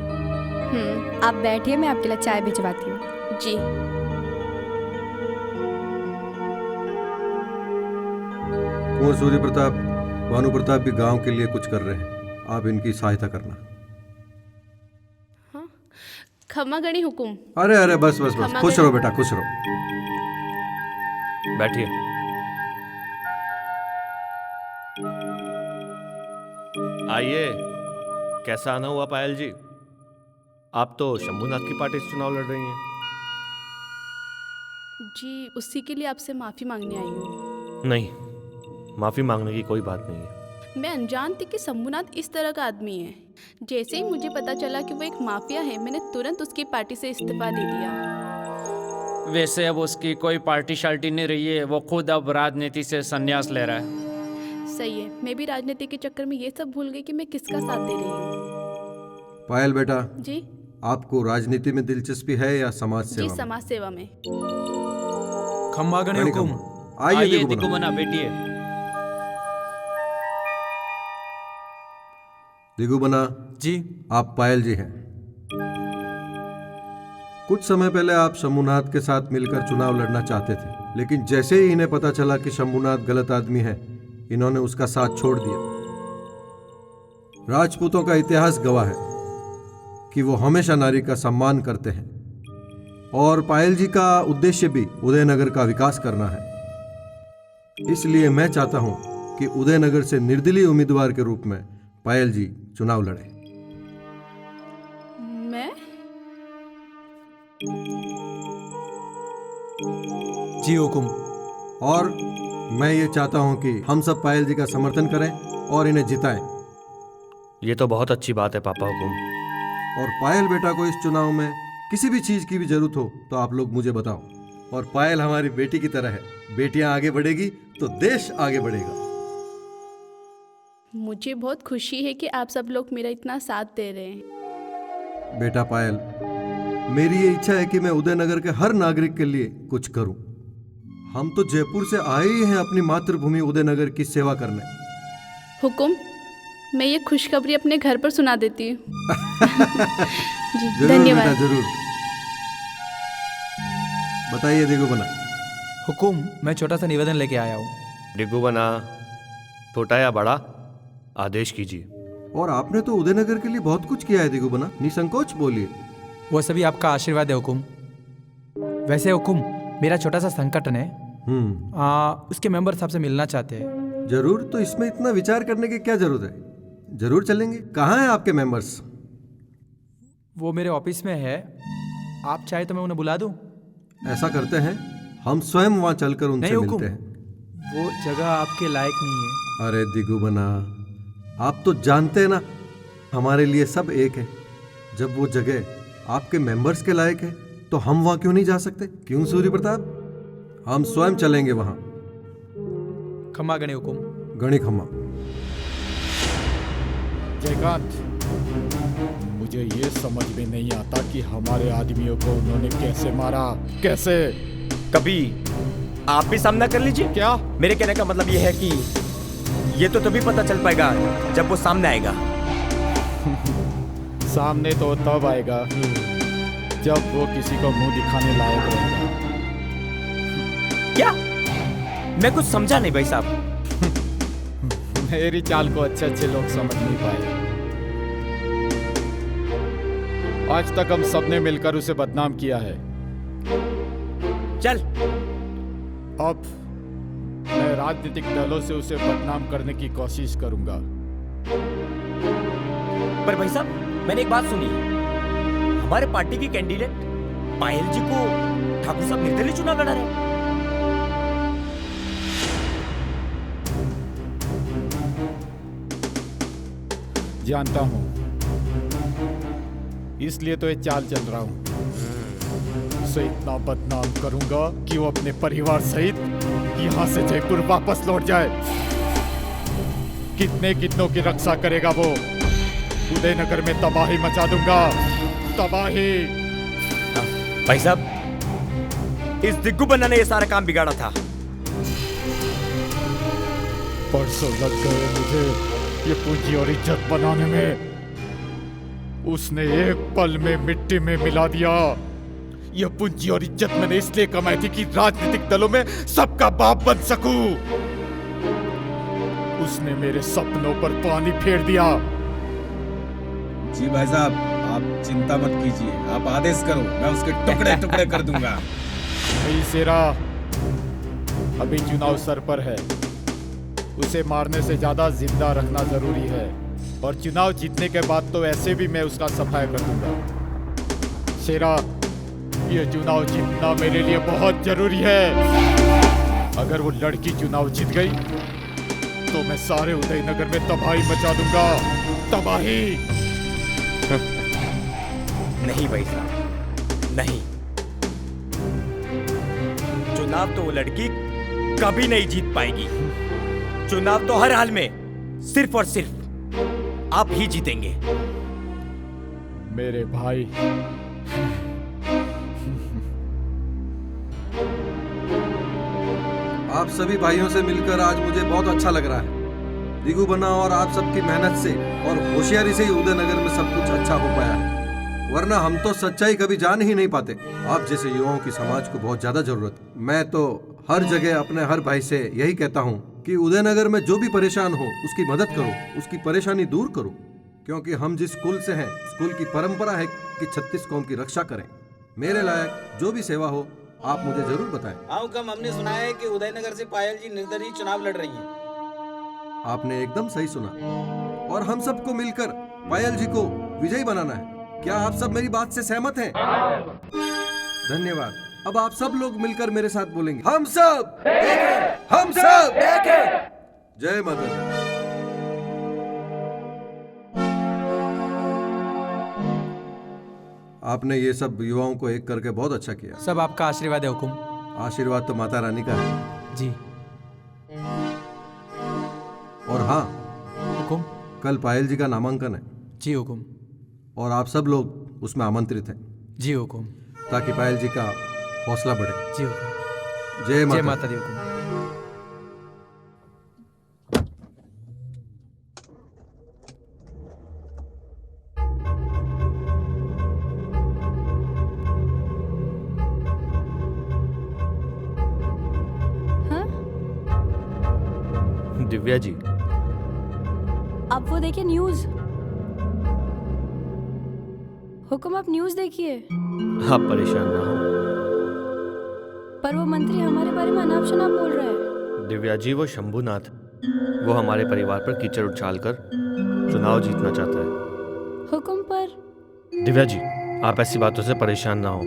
आप बैठिए, मैं आपके लिए चाय भिजवाती हूँ। जी। कुंवर सूर्य प्रताप, भानु प्रताप भी गांव के लिए कुछ कर रहे हैं, आप इनकी सहायता करना। हाँ, खम्मा गणी हुकुम। अरे अरे बस बस बस, खुश रहो बेटा, खुश रहो। बैठिए। आइए, कैसा आना हुआ पायल जी? आप तो शंभूनाथ की पार्टी से चुनाव लड़ रही हैं। जी, उसी के लिए आपसे माफी मांगने आई हूँ। नहीं, माफी मांगने की कोई बात नहीं है। मैं अनजान थी कि शंभूनाथ इस तरह का आदमी है। जैसे ही मुझे पता चला कि वो एक माफिया है, मैंने तुरंत उसकी पार्टी से इस्तीफा दे दिया। वैसे अब उसकी कोई पार्टी शार्टी नहीं रही है, वो खुद अब राजनीति से संन्यास ले रहा है। सही है, मैं भी राजनीति के चक्कर में ये सब भूल गई कि मैं किसका साथ दे रही हूँ। पायल बेटा जी, आपको राजनीति में दिलचस्पी है या समाज सेवा जी में? समाज सेवा में। खम्मा गणे हुकुम। आइए दिगुमना, बैठिए। दिगुमना जी। आप पायल जी हैं। कुछ समय पहले आप शंभूनाथ के साथ मिलकर चुनाव लड़ना चाहते थे, लेकिन जैसे ही इन्हें पता चला कि शंभूनाथ गलत आदमी है, इन्होंने उसका साथ छोड़ दिया। राजपूतों का इतिहास गवाह है कि वो हमेशा नारी का सम्मान करते हैं, और पायल जी का उद्देश्य भी उदयनगर का विकास करना है। इसलिए मैं चाहता हूं कि उदयनगर से निर्दलीय उम्मीदवार के रूप में पायल जी चुनाव लड़े। मैं? जी हुकुम। और मैं ये चाहता हूं कि हम सब पायल जी का समर्थन करें और इन्हें जिताएं। ये तो बहुत अच्छी बात है पापा हुकुम। और पायल बेटा को इस चुनाव में किसी भी चीज की भी जरूरत हो तो आप लोग मुझे बताओ। और पायल हमारी बेटी की तरह है, बेटियां आगे बढ़ेगी तो देश आगे बढ़ेगा। मुझे बहुत खुशी है कि आप सब लोग मेरा इतना साथ दे रहे हैं। बेटा पायल, मेरी ये इच्छा है कि मैं उदयनगर के हर नागरिक के लिए कुछ करूं। हम तो जयपुर से आए ही हैं अपनी मातृभूमि उदयनगर की सेवा करने। हुकुम, मैं ये खुशखबरी अपने घर पर सुना देती हूँ। जी, जरूर धन्यवाद। बेटा, जरूर। बताइए दिगुमना। हुकुम, मैं छोटा सा निवेदन लेके आया हूँ। दिगुमना, छोटा या बड़ा, आदेश कीजिए। और आपने तो उदयनगर के लिए बहुत कुछ किया है दिगुमना, निसंकोच बोलिए। वो सभी आपका आशीर्वाद है हुकुम। वैसे हुकुम, मेरा छोटा सा संकटन है। उसके मेंबर साहब से मिलना चाहते हैं। जरूर, तो इसमें इतना विचार करने की क्या जरूरत है, जरूर चलेंगे। कहाँ हैं आपके मेंबर्स? वो मेरे ऑफिस में है, आप चाहे तो मैं उन्हें बुला दूं? ऐसा करते हैं, हम स्वयं वहां चलकर उनसे मिलते हैं। वो जगह आपके लायक नहीं है। अरे दिगुमना, आप तो जानते हैं ना, हमारे लिए सब एक है। जब वो जगह आपके मेंबर्स के लायक है तो हम वहां क्यों नहीं जा सकते? क्यों सूर्य प्रताप? हम स्वयं चलेंगे वहां। खम्मा गणे हुकुम। गणी खम्मा। जयकांत, मुझे ये समझ में नहीं आता कि हमारे आदमियों को उन्होंने कैसे मारा। कैसे? कभी आप भी सामना कर लीजिए। क्या? मेरे कहने का मतलब ये है कि ये तो तभी पता चल पाएगा जब वो सामने आएगा। सामने तो तब आएगा जब वो किसी को मुंह दिखाने लायक रहेगा। क्या? मैं कुछ समझा नहीं भाई साहब। मेरी चाल को अच्छे लोग समझ नहीं पाए। आज तक हम सबने मिलकर उसे बदनाम किया है। चल, अब मैं राजनीतिक दलों से उसे बदनाम करने की कोशिश करूंगा। पर भाई साहब, मैंने एक बात सुनी, हमारे पार्टी की कैंडिडेट पायल जी को ठाकुर साहब निर्दलीय चुनाव लड़ा रहे। जानता हूं, इसलिए तो ये चाल चल रहा हूं। उसे इतना बदनाम करूंगा कि वो अपने परिवार सहित यहां से जयपुर वापस लौट जाए। कितनों की रक्षा करेगा वो? उदयनगर में तबाही मचा दूंगा, तबाही। भाई साहब, इस दिग्गू बन्ना ने ये सारा काम बिगाड़ा था। परसों लग गए मुझे ये पूंजी और इज्जत बनाने में। उसने एक पल में मिट्टी में मिला दिया। ये पूंजी और इज्जत मैंने इसलिए कमाई थी कि राजनीतिक दलों में सबका बाप बन सकूं। उसने मेरे सपनों पर पानी फेर दिया। जी भाई साहब, आप चिंता मत कीजिए, आप आदेश करो, मैं उसके टुकड़े टुकड़े कर दूंगा। भाई सेरा, अभी चुनाव सर पर है। उसे मारने से ज्यादा जिंदा रखना जरूरी है, और चुनाव जीतने के बाद तो ऐसे भी मैं उसका सफाया कर दूंगा। शेरा, ये चुनाव जीतना मेरे लिए बहुत जरूरी है। अगर वो लड़की चुनाव जीत गई तो मैं सारे उदयनगर में तबाही मचा दूंगा, तबाही। नहीं भाई साहब, नहीं। चुनाव तो वो लड़की कभी नहीं जीत पाएगी। चुनाव तो हर हाल में सिर्फ और सिर्फ आप ही जीतेंगे। मेरे भाई, आप सभी भाइयों से मिलकर आज मुझे बहुत अच्छा लग रहा है। दिगू बन्ना और आप सबकी मेहनत से और होशियारी से ही उदयनगर में सब कुछ अच्छा हो पाया है, वरना हम तो सच्चाई कभी जान ही नहीं पाते। आप जैसे युवाओं की समाज को बहुत ज्यादा जरूरत है। मैं तो हर जगह अपने हर भाई से यही कहता हूँ कि उदयनगर में जो भी परेशान हो उसकी मदद करो, उसकी परेशानी दूर करो, क्योंकि हम जिस कुल से हैं, स्कूल की परंपरा है कि 36 कौम की रक्षा करें। मेरे लायक जो भी सेवा हो आप मुझे जरूर बताएं। आउकम हमने सुना है कि उदयनगर से पायल जी निर्दलीय चुनाव लड़ रही हैं। आपने एकदम सही सुना, और हम सबको मिलकर पायल जी को विजयी बनाना है। क्या आप सब मेरी बात से सहमत हैं? धन्यवाद। अब आप सब लोग मिलकर मेरे साथ बोलेंगे, हम सब एक, हम सब एक। जय माता दी। आपने ये सब युवाओं को एक करके बहुत अच्छा किया। सब आपका आशीर्वाद है हुकुम। आशीर्वाद तो माता रानी का है। जी। और हाँ हुकुम, कल पायल जी का नामांकन है। जी हुकुम। और आप सब लोग उसमें आमंत्रित हैं। जी हुकुम। ताकि पायल जी का हौसला बढ़े। जी हुकुम। जय माता दी हुकुम। दिव्या जी, अब वो देखिए न्यूज़। हुकुम, आप न्यूज़ देखिए। आप परेशान ना हो। पर वो मंत्री हमारे बारे में अनाप शनाप बोल रहा है। दिव्या जी, वो शंभुनाथ, वो हमारे परिवार पर कीचड़ उछालकर चुनाव जीतना चाहता है। हुकुम, पर दिव्या जी, आप ऐसी बातों से परेशान ना हो।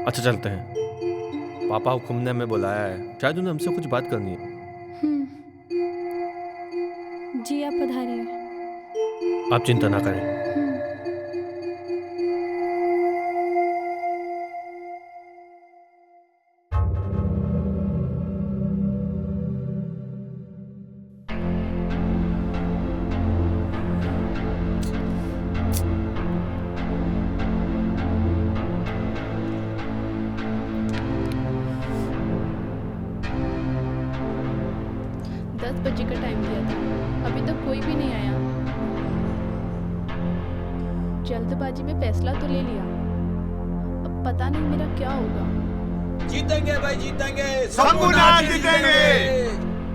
अच्छा, चलते हैं। पापा हुकुम ने हमें बुलाया है, शायद उन्हें हमसे कुछ बात करनी है। जी, आप पधारिए। आप चिंता ना करें। बजे का टाइम दिया था, अभी तक कोई भी नहीं आया। जल्दबाजी में फैसला तो ले लिया, अब पता नहीं मेरा क्या होगा। जीतेंगे भाई, जीतेंगे, शंभुनाथ जीतेंगे।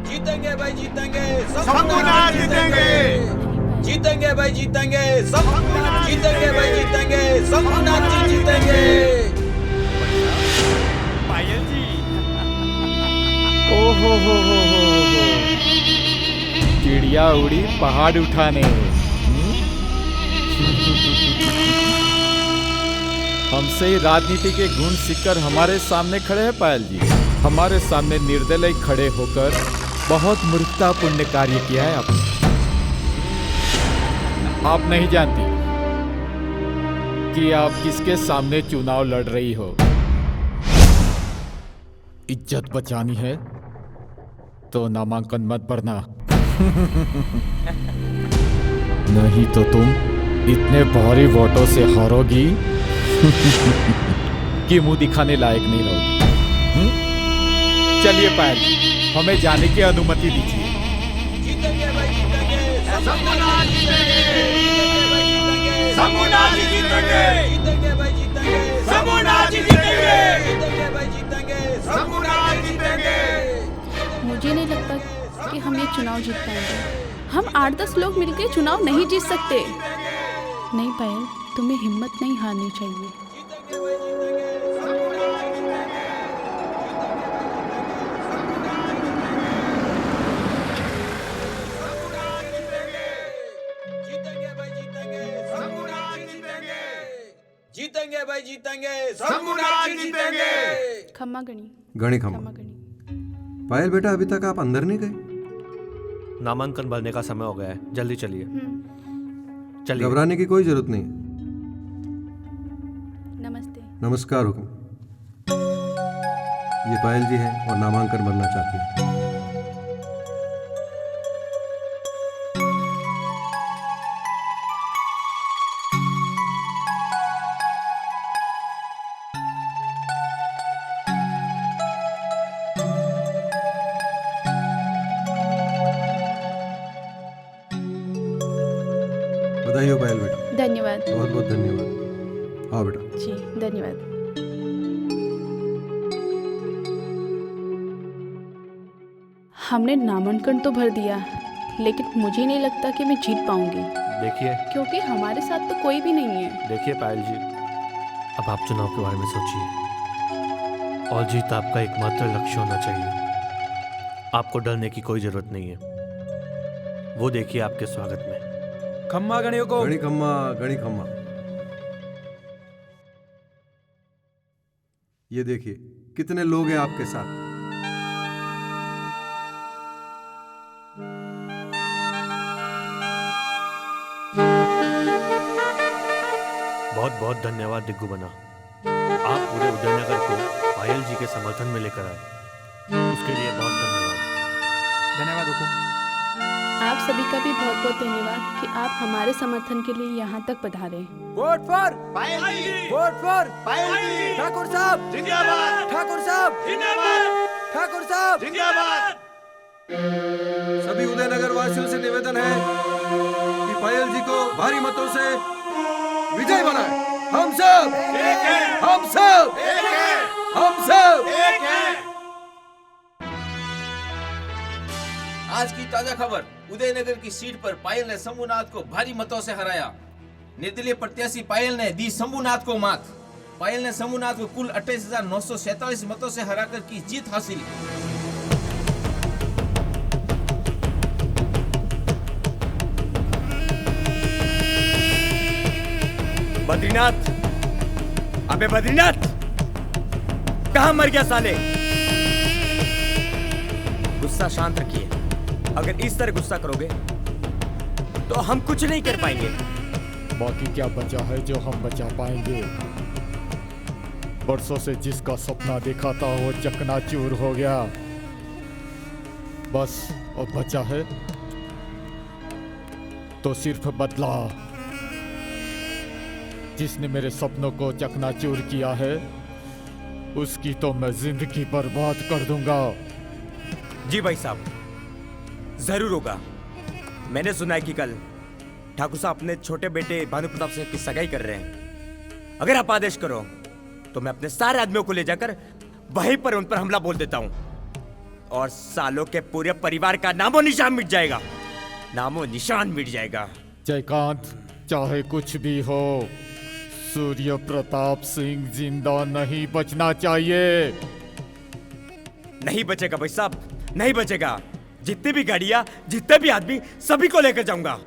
जीतेंगे भाई, जीतेंगे, शंभुनाथ जीतेंगे। जीतेंगे भाई, जीतेंगे, जीतेंगे भाई, जीतेंगे, शंभुनाथ जी जीतेंगे। पायल जी, ओ हो। चिड़िया उड़ी पहाड़ उठाने। हमसे ही राजनीति के गुण सीखकर हमारे सामने खड़े हैं पायल जी। हमारे सामने निर्दलीय खड़े होकर बहुत मूर्खतापूर्ण कार्य किया है आपने। आप नहीं जानती कि आप किसके सामने चुनाव लड़ रही हो। इज्जत बचानी है तो नामांकन मत भरना। नहीं तो तुम इतने भारी वोटों से हारोगी कि मुंह दिखाने लायक नहीं रहोगी। चलिए पायल, हमें जाने की अनुमति दीजिए। मुझे नहीं लगता कि हम ये चुनाव जीत पाएंगे। हम 8-10 लोग मिलकर चुनाव नहीं जीत सकते। नहीं पायल, तुम्हें हिम्मत नहीं हारनी चाहिए। जीतेंगे भाई जीतेंगे, शंभुनाथ जीतेंगे। खम्मा गणी। गणी खम्मा। पायल बेटा, अभी तक आप अंदर नहीं गए? नामांकन भरने का समय हो गया है, जल्दी चलिए। चलिए। घबराने की कोई जरूरत नहीं। नमस्ते। नमस्कार हुकुम। ये पायल जी हैं और नामांकन भरना चाहती हैं। बधाई हो पायल बेटा। धन्यवाद। बहुत बहुत धन्यवाद। आओ बेटा। जी धन्यवाद। हमने नामांकन तो भर दिया, लेकिन मुझे नहीं लगता कि मैं जीत पाऊंगी। देखिए, क्योंकि हमारे साथ तो कोई भी नहीं है। देखिए पायल जी, अब आप चुनाव के बारे में सोचिए और जीत आपका एकमात्र लक्ष्य होना चाहिए। आपको डरने की कोई जरूरत नहीं है। वो देखिए आपके स्वागत में। खम्मा गणियों को। गणी खम्मा, गणी खम्मा। ये देखिए कितने लोग हैं आपके साथ। बहुत बहुत धन्यवाद दिग्गू बना। आप पूरे उदयनगर को पायल जी के समर्थन में लेकर आए, उसके लिए बहुत धन्यवाद। धन्यवाद हुकुम। आप सभी का भी बहुत बहुत धन्यवाद कि आप हमारे समर्थन के लिए यहाँ तक पधारे। Vote for Payal ji, vote for Payal ji. Thakur साहब जिंदाबाद, ठाकुर साहब जिंदाबाद, ठाकुर साहब जिंदाबाद। सभी उदयनगर वासियों से निवेदन है कि पायल जी को भारी मतों से विजय बनाए। हम सब एक हैं, हम सब एक हैं, हम सब एक हैं। आज की ताजा खबर, उदयनगर की सीट पर पायल ने शंभुनाथ को भारी मतों से हराया। निर्दलीय प्रत्याशी पायल ने दी शंभुनाथ को मात। पायल ने शंभुनाथ को कुल 28,947 मतों से हराकर की जीत हासिल। बद्रीनाथ, अबे बद्रीनाथ, कहां मर गया साले? गुस्सा शांत रखिए। अगर इस तरह गुस्सा करोगे तो हम कुछ नहीं कर पाएंगे। बाकी क्या बचा है जो हम बचा पाएंगे? बरसों से जिसका सपना देखा था वो चकनाचूर हो गया। बस अब बचा है तो सिर्फ बदला। जिसने मेरे सपनों को चकनाचूर किया है उसकी तो मैं जिंदगी बर्बाद कर दूंगा। जी भाई साहब, जरूर होगा। मैंने सुना है कि कल ठाकुर साहब अपने छोटे बेटे भानु प्रताप सिंह की सगाई कर रहे हैं। अगर आप आदेश करो तो मैं अपने सारे आदमियों को ले जाकर वहीं पर उन पर हमला बोल देता हूं और सालों के पूरे परिवार का नामो निशान मिट जाएगा। नामो निशान मिट जाएगा। जयकांत, चाहे कुछ भी हो, सूर्य प्रताप सिंह जिंदा नहीं बचना चाहिए। नहीं बचेगा भाई साहब, नहीं बचेगा। जितनी भी गाड़ियां, जितने भी आदमी, सभी को लेकर जाऊंगा।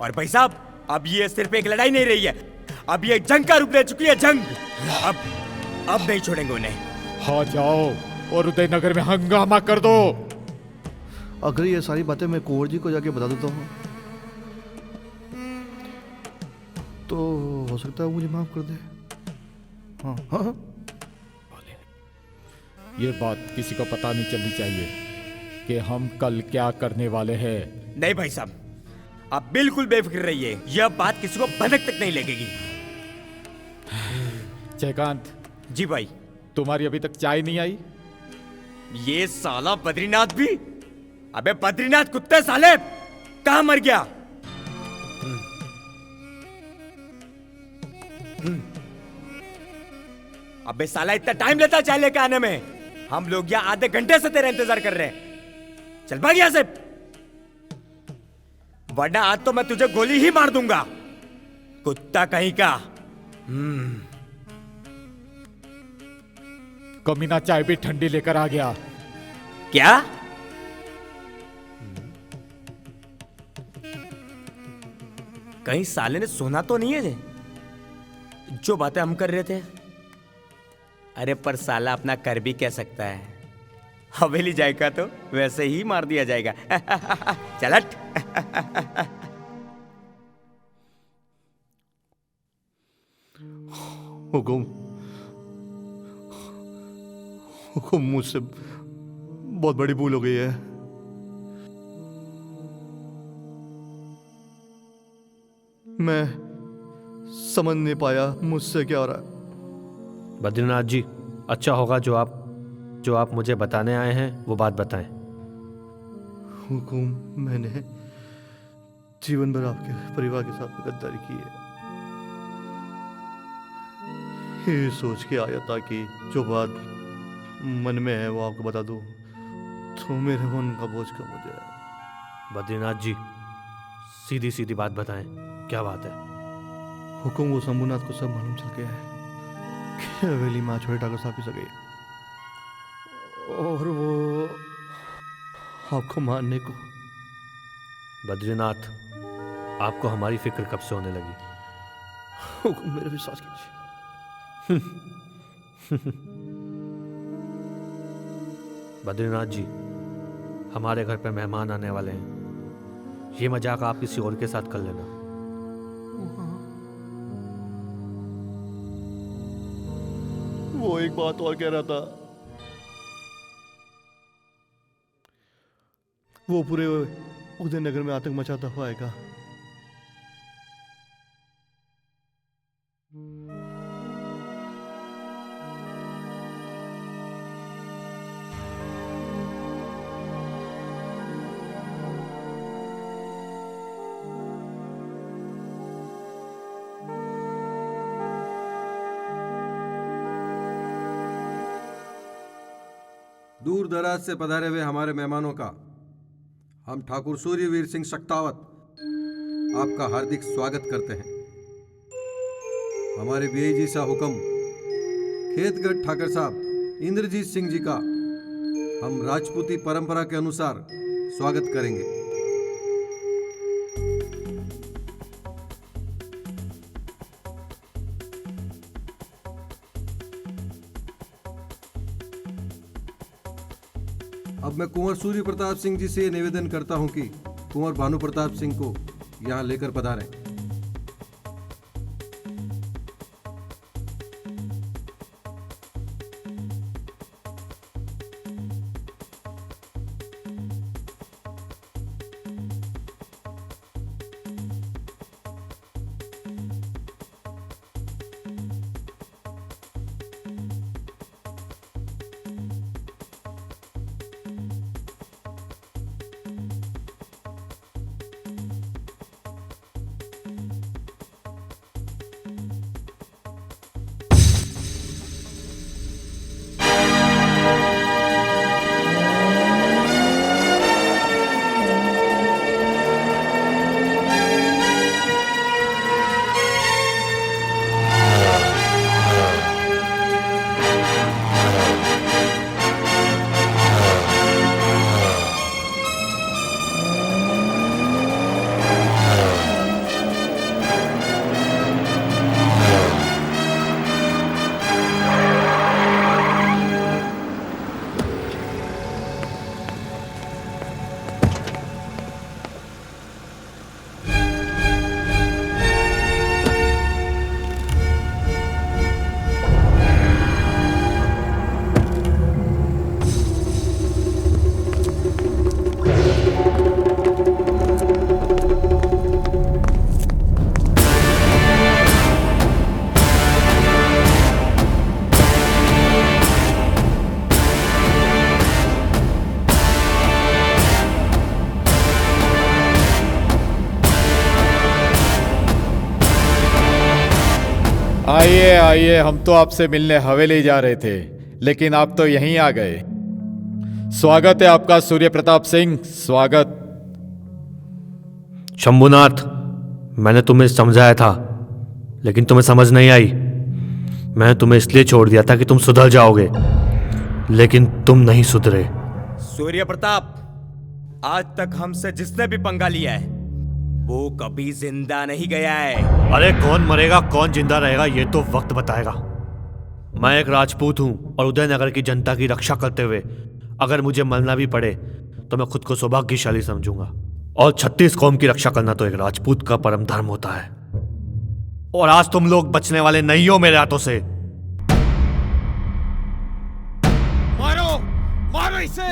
और भाई साहब, अब ये सिर्फ एक लड़ाई नहीं रही है, अब ये जंग का रूप ले चुकी है। जंग अब नहीं छोड़ेंगे उन्हें। हाँ, जाओ और उदयनगर में हंगामा कर दो। अगर ये सारी बातें मैं कुंवर जी को जाके बता देता हूँ तो हो सकता है मुझे माफ कर दे। हाँ हाँ हाँ। ये बात किसी को पता नहीं चलनी चाहिए। कि हम कल क्या करने वाले हैं। नहीं भाई साहब, आप बिल्कुल बेफिक्र रहिए, यह बात किसी को भनक तक नहीं लगेगी। जयकांत जी भाई। तुम्हारी अभी तक चाय नहीं आई? ये साला बद्रीनाथ भी, अबे बद्रीनाथ कुत्ते साले, कहां मर गया? अबे साला इतना टाइम लेता चाय लेके आने में? हम लोग यहाँ आधे घंटे से तेरा इंतजार कर रहे हैं। चल भाग यहाँ से, वरना आज तो मैं तुझे गोली ही मार दूंगा, कुत्ता कहीं का। कमीना चाय भी ठंडी लेकर आ गया। क्या? कहीं साले ने सुना तो नहीं है जो बातें हम कर रहे थे? अरे पर साला अपना कर भी कह सकता है, हवेली जाएगा तो वैसे ही मार दिया जाएगा। चल हट। हुकुम, हुकुम, मुझसे बहुत बड़ी भूल हो गई है। मैं समझ नहीं पाया मुझसे क्या हो रहा है। बद्रीनाथ जी, अच्छा होगा जो आप मुझे बताने आए हैं वो बात बताएं। हुकुम, मैंने जीवन भर आपके परिवार के साथ गद्दारी की है। ये सोच के आया था कि जो बात मन में है वो आपको बता दूं तो मेरे मन का बोझ कम हो जाए। बद्रीनाथ जी, सीधी सीधी बात बताएं, क्या बात है? हुकुम, वो शंभुनाथ को सब मालूम चल गया है कि हवेली माँ छोटे ठाकुर साहब की सगाई, और वो आपको मारने को। बद्रीनाथ, आपको हमारी फिक्र कब से होने लगी? हुकुम, मेरा विश्वास कीजिए। बद्रीनाथ जी, हमारे घर पे मेहमान आने वाले हैं, ये मजाक आप किसी और के साथ कर लेना। वो एक बात और कह रहा था, वो पूरे उदयनगर में आतंक मचाता हुआ आएगा। दूर दराज से पधारे हुए हमारे मेहमानों का हम ठाकुर सूर्यवीर सिंह शक्तावत आपका हार्दिक स्वागत करते हैं। हमारे बीआईजी सा हुक्म खेतगढ़ ठाकर साहब इंद्रजीत सिंह जी का हम राजपूती परंपरा के अनुसार स्वागत करेंगे। अब मैं कुंवर सूर्य प्रताप सिंह जी से ये निवेदन करता हूं कि कुंवर भानु प्रताप सिंह को यहां लेकर पधारें। आइए आइए, हम तो आपसे मिलने हवेली जा रहे थे, लेकिन आप तो यहीं आ गए। स्वागत है आपका सूर्य प्रताप सिंह, स्वागत। शंभुनाथ, मैंने तुम्हें समझाया था, लेकिन तुम्हें समझ नहीं आई। मैंने तुम्हें इसलिए छोड़ दिया था कि तुम सुधर जाओगे, लेकिन तुम नहीं सुधरे। सूर्य प्रताप, आज तक हमसे जिसने भी पंगा लिया है वो कभी जिंदा नहीं गया है। अरे कौन मरेगा कौन जिंदा रहेगा ये तो वक्त बताएगा। मैं एक राजपूत हूं और उदयनगर की जनता की रक्षा करते हुए अगर मुझे मरना भी पड़े तो मैं खुद को सौभाग्यशाली समझूंगा। और 36 कौम की रक्षा करना तो एक राजपूत का परम धर्म होता है। और आज तुम लोग बचने वाले नहीं हो मेरे हाथों से। मारो मारो इसे।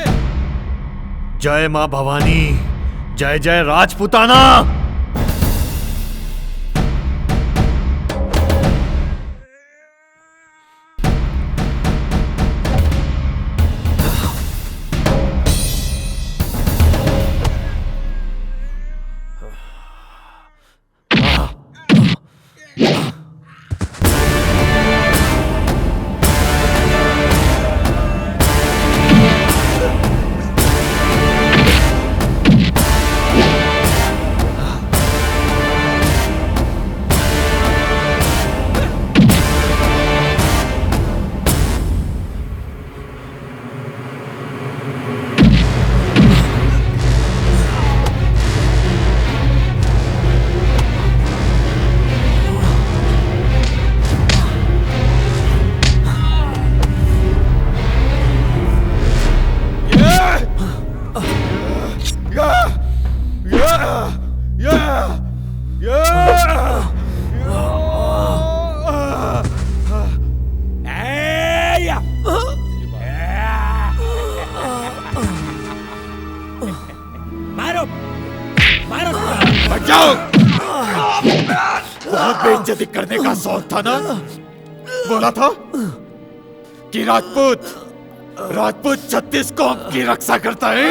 जय मां भवानी, जय जय राजपूताना। बेइज्जती करने का शौक था ना? बोला था कि राजपूत 36 कौम की रक्षा करता है।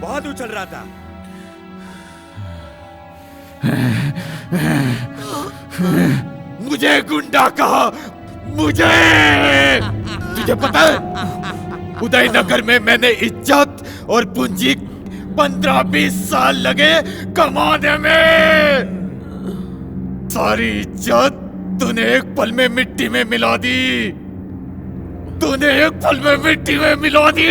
बहुत उछल रहा था। मुझे गुंडा कहा, मुझे। तुझे पता है उदयनगर में मैंने इज्जत और पूंजी 15-20 साल लगे कमाने में। सारी इज्जत तूने एक पल में मिट्टी में मिला दी। तूने एक पल में मिट्टी में मिला दी।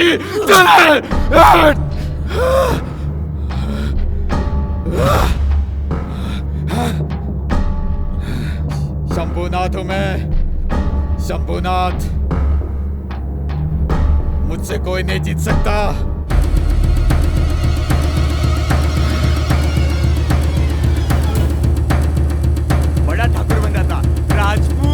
शंभुनाथ हूं मैं, शंभुनाथ। मुझसे कोई नहीं जीत सकता। बड़ा ठाकुर बन जाता राजपूत।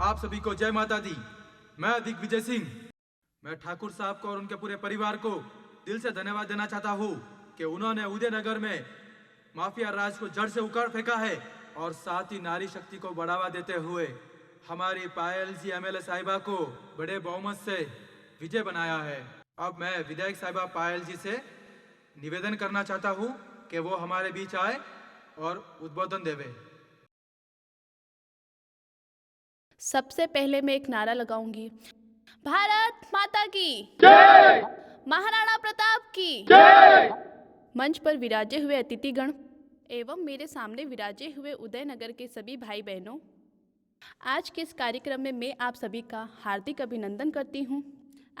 आप सभी को जय माता दी। मैं दिग्विजय सिंह, मैं ठाकुर साहब को और उनके पूरे परिवार को दिल से धन्यवाद देना चाहता हूँ कि उन्होंने उदयनगर में माफिया राज को जड़ से उखाड़ फेंका है और साथ ही नारी शक्ति को बढ़ावा देते हुए हमारी पायल जी एमएलए साहिबा को बड़े बहुमत से विजय बनाया है। अब मैं विधायक साहिबा पायल जी से निवेदन करना चाहता हूँ कि वो हमारे बीच आए और उद्बोधन देवे। सबसे पहले मैं एक नारा लगाऊंगी, भारत माता की जय, महाराणा प्रताप की जय। मंच पर विराजे हुए अतिथिगण एवं मेरे सामने विराजे हुए उदयनगर के सभी भाई बहनों, आज के इस कार्यक्रम में मैं आप सभी का हार्दिक अभिनंदन करती हूँ।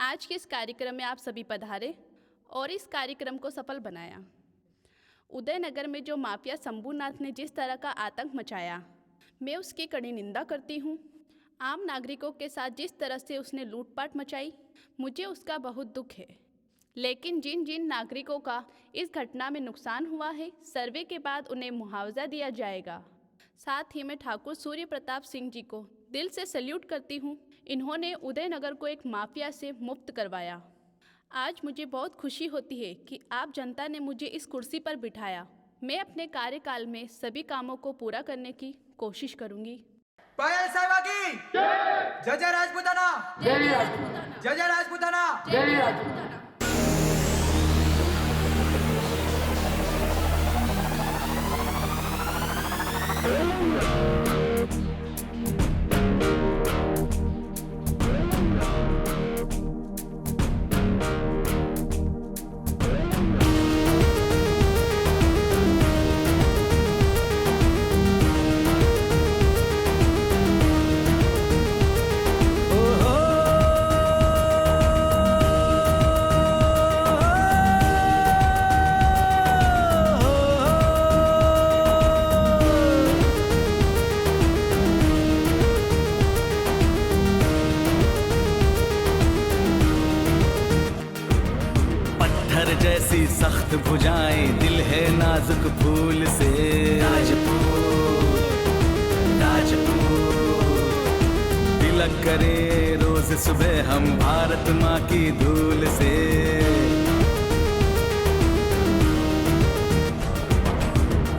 आज के इस कार्यक्रम में आप सभी पधारे और इस कार्यक्रम को सफल बनाया। उदयनगर में जो माफिया शंभूनाथ ने जिस तरह का आतंक मचाया, मैं उसकी कड़ी निंदा करती हूँ। आम नागरिकों के साथ जिस तरह से उसने लूटपाट मचाई, मुझे उसका बहुत दुख है। लेकिन जिन जिन नागरिकों का इस घटना में नुकसान हुआ है, सर्वे के बाद उन्हें मुआवजा दिया जाएगा। साथ ही मैं ठाकुर सूर्य प्रताप सिंह जी को दिल से सैल्यूट करती हूँ। इन्होंने उदयनगर को एक माफिया से मुक्त करवाया। आज मुझे बहुत खुशी होती है कि आप जनता ने मुझे इस कुर्सी पर बिठाया। मैं अपने कार्यकाल में सभी कामों को पूरा करने की कोशिश करूँगी। पायल साहिबा की जय जय राजपूताना, जय जय राजपूताना। जैसी सख्त भुजाएं, दिल है नाजुक फूल से। राजपूत राजपूत तिलक करे रोज सुबह हम भारत माँ की धूल से।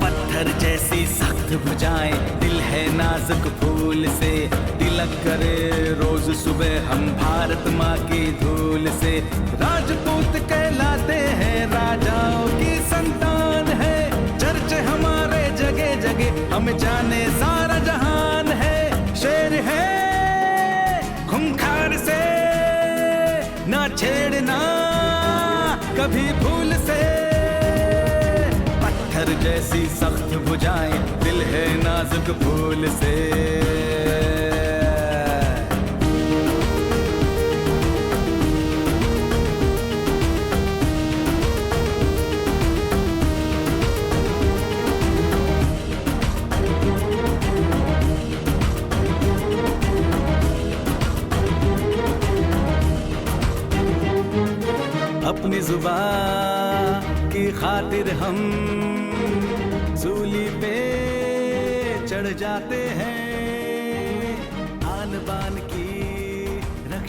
पत्थर जैसी सख्त भुजाएं, दिल है नाजुक फूल से। तिलक करे रोज सुबह हम भारत माँ की धूल से। राजपूत कहलाते हैं, राजाओं की संतान है। चर्च हमारे जगह जगह, हम जाने सारा जहान है। शेर है खूंखार से, ना छेड़ना कभी भूल से। पत्थर जैसी सख्त भुजाएं, दिल है नाजुक फूल से। अपनी जुबान की खातिर हम सूली पे चढ़ जाते हैं।